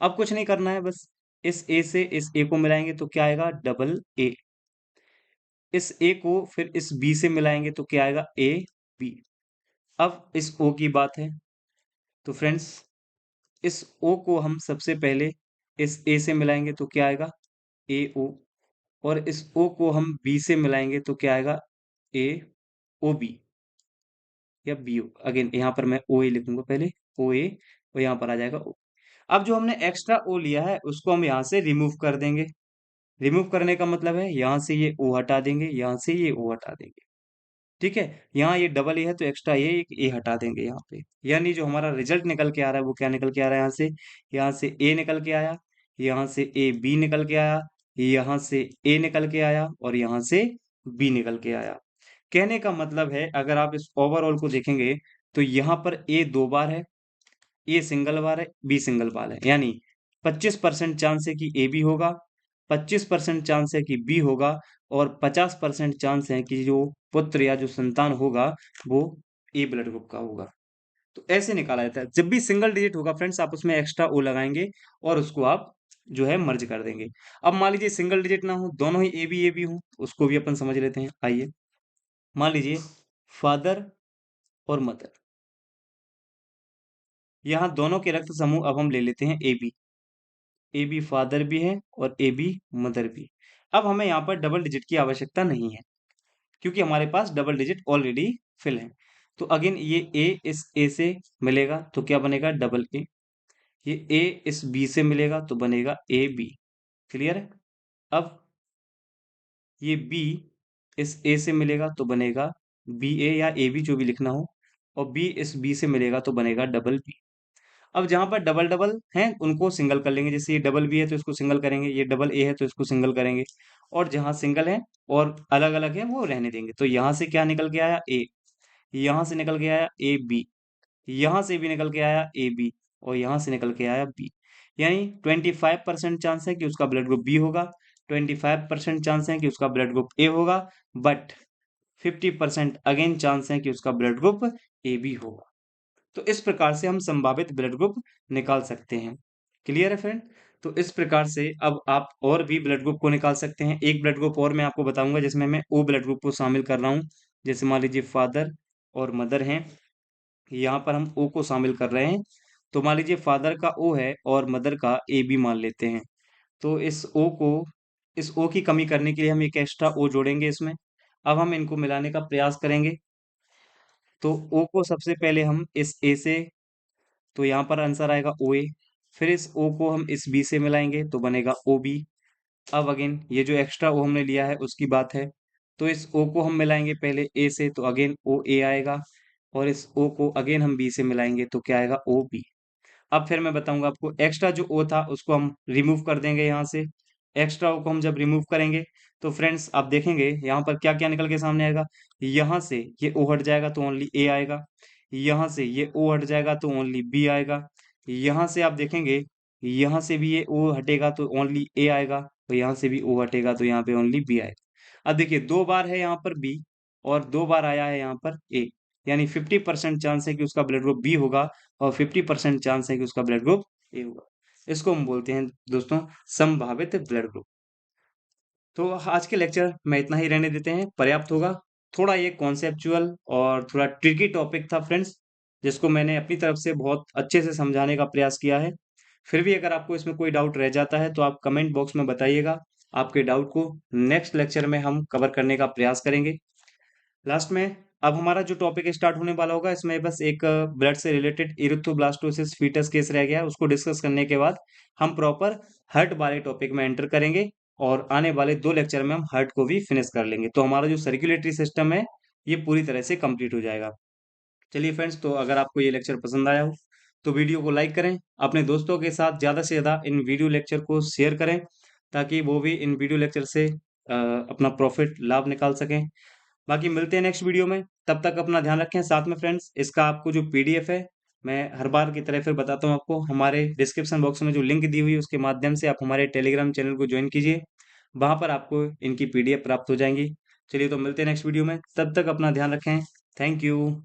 अब कुछ नहीं करना है, बस इस ए से इस ए को मिलाएंगे तो क्या आएगा, डबल ए। इस ए को फिर इस बी से मिलाएंगे तो क्या आएगा, ए बी। अब इस ओ की बात है, तो फ्रेंड्स इस ओ को हम सबसे पहले इस ए से मिलाएंगे तो क्या आएगा, ए ओ। और इस ओ को हम बी से मिलाएंगे तो क्या आएगा, ए ओ बी या बी ओ। अगेन यहाँ पर मैं ओ ए लिखूंगा पहले, ओ ए, और यहाँ पर आ जाएगा ओ। अब जो हमने एक्स्ट्रा ओ लिया है उसको हम यहाँ से रिमूव कर देंगे। रिमूव करने का मतलब है यहाँ से ये ओ हटा देंगे, यहाँ से ये ओ हटा देंगे। ठीक है, यहाँ ये डबल ए है तो एक्स्ट्रा ये एक ए हटा देंगे यहाँ पे। यानी जो हमारा रिजल्ट निकल के आ रहा है वो क्या निकल के आ रहा है, यहाँ से ए निकल के आया, यहाँ से ए बी निकल के आया, यहाँ से ए निकल के आया और यहाँ से बी निकल के आया। कहने का मतलब है अगर आप इस ओवरऑल को देखेंगे तो यहाँ पर ए दो बार है, ए सिंगल बार है, बी सिंगल बार है। यानी 25% चांस है कि ए बी होगा, 25% चांस है कि बी होगा, और 50% चांस है कि जो पुत्र या जो संतान होगा वो ए ब्लड ग्रुप का होगा। तो ऐसे निकाला जाता है। जब भी सिंगल डिजिट होगा फ्रेंड्स आप उसमें एक्स्ट्रा ओ लगाएंगे और उसको आप जो है मर्ज कर देंगे। अब मान लीजिए सिंगल डिजिट ना हो, दोनों ही ए बी हो, उसको भी अपन समझ लेते हैं। आइए मान लीजिए फादर और मदर, यहाँ दोनों के रक्त समूह अब हम ले लेते हैं ए बी फादर भी है और ए बी मदर भी। अब हमें यहाँ पर डबल डिजिट की आवश्यकता नहीं है क्योंकि हमारे पास डबल डिजिट ऑलरेडी फिल है। तो अगेन ये ए इस ए से मिलेगा तो क्या बनेगा, डबल ए। ये ए इस बी से मिलेगा तो बनेगा ए बी। क्लियर है। अब ये बी इस ए से मिलेगा तो बनेगा बी ए या ए बी जो भी लिखना हो, और बी इस बी से मिलेगा तो बनेगा डबल बी। अब जहां पर डबल डबल हैं उनको सिंगल कर लेंगे। जैसे ये डबल बी है तो इसको सिंगल करेंगे, ये डबल ए है तो इसको सिंगल करेंगे, और जहां सिंगल है और अलग अलग है वो रहने देंगे। तो यहां से क्या निकल के आया, ए। यहां से निकल के आया ए बी, यहां से भी निकल के आया ए बी, और यहां से निकल के आया बी। यानी 25% चांस है कि उसका ब्लड ग्रुप बी होगा, 25% चांस है कि उसका ब्लड ग्रुप ए होगा, बट 50% अगेन चांस है कि उसका ब्लड ग्रुप ए बी होगा। तो इस प्रकार से हम संभावित ब्लड ग्रुप निकाल सकते हैं। क्लियर है फ्रेंड। तो इस प्रकार से अब आप और भी ब्लड ग्रुप को निकाल सकते हैं। एक ब्लड ग्रुप और मैं आपको बताऊंगा जिसमें मैं ओ ब्लड ग्रुप को शामिल कर रहा हूँ। जैसे मान लीजिए फादर और मदर हैं, यहाँ पर हम ओ को शामिल कर रहे हैं। तो मान लीजिए फादर का ओ है और मदर का ए बी मान लेते हैं। तो इस ओ की कमी करने के लिए हम एक एक्स्ट्रा ओ जोड़ेंगे इसमें। अब हम इनको मिलाने का प्रयास करेंगे। तो ओ को सबसे पहले हम इस ए से, तो यहाँ पर आंसर आएगा ओ ए। फिर इस ओ को हम इस बी से मिलाएंगे तो बनेगा ओ बी। अब अगेन ये जो एक्स्ट्रा ओ हमने लिया है उसकी बात है। तो इस ओ को हम मिलाएंगे पहले ए से तो अगेन ओ ए आएगा, और इस ओ को अगेन हम बी से मिलाएंगे तो क्या आएगा, ओ बी। अब फिर मैं बताऊंगा आपको एक्स्ट्रा जो ओ था उसको हम रिमूव कर देंगे यहाँ से। एक्स्ट्रा ओ को हम जब रिमूव करेंगे तो फ्रेंड्स आप देखेंगे यहाँ पर क्या क्या निकल के सामने आएगा। यहाँ से ये ओ हट जाएगा तो ओनली ए आएगा। यहाँ से ये ओ हट जाएगा तो ओनली बी आएगा। यहाँ से आप देखेंगे, यहाँ से भी ये ओ हटेगा तो ओनली ए आएगा, तो यहाँ से भी ओ हटेगा तो यहाँ पे ओनली बी आएगा। अब देखिए 2 बार है यहाँ पर बी और 2 बार आया है यहाँ पर ए, यानी 50% चांस है कि उसका ब्लड ग्रुप बी होगा और 50% चांस है कि उसका ब्लड ग्रुप ए होगा। इसको हम बोलते हैं दोस्तों संभावित ब्लड ग्रुप। तो आज के लेक्चर में इतना ही रहने देते हैं, पर्याप्त होगा। थोड़ा ये कॉन्सेप्चुअल और थोड़ा ट्रिकी टॉपिक था फ्रेंड्स, जिसको मैंने अपनी तरफ से बहुत अच्छे से समझाने का प्रयास किया है। फिर भी अगर आपको इसमें कोई डाउट रह जाता है तो आप कमेंट बॉक्स में बताइएगा। आपके डाउट को नेक्स्ट लेक्चर में हम कवर करने का प्रयास करेंगे। लास्ट में अब हमारा जो टॉपिक स्टार्ट होने वाला होगा, इसमें बस एक ब्लड से रिलेटेड इरिथ्रोब्लास्टोसिस फीटस केस रह गया है, उसको डिस्कस करने के बाद हम प्रॉपर हार्ट वाले टॉपिक में एंटर करेंगे और आने वाले 2 लेक्चर में हम हार्ट को भी फिनिश कर लेंगे। तो हमारा जो सर्कुलेटरी सिस्टम है ये पूरी तरह से कंप्लीट हो जाएगा। चलिए फ्रेंड्स, तो अगर आपको ये लेक्चर पसंद आया हो तो वीडियो को लाइक करें, अपने दोस्तों के साथ ज़्यादा से ज़्यादा इन वीडियो लेक्चर को शेयर करें ताकि वो भी इन वीडियो लेक्चर से अपना प्रॉफिट लाभ निकाल सकें। बाकी मिलते हैं नेक्स्ट वीडियो में, तब तक अपना ध्यान रखें। साथ में फ्रेंड्स, इसका आपको जो पीडीएफ है, मैं हर बार की तरह फिर बताता हूँ आपको, हमारे डिस्क्रिप्शन बॉक्स में जो लिंक दी हुई है उसके माध्यम से आप हमारे टेलीग्राम चैनल को ज्वाइन कीजिए, वहां पर आपको इनकी पीडीएफ प्राप्त हो जाएंगी। चलिए तो मिलते हैं नेक्स्ट वीडियो में, तब तक अपना ध्यान रखें। Thank you.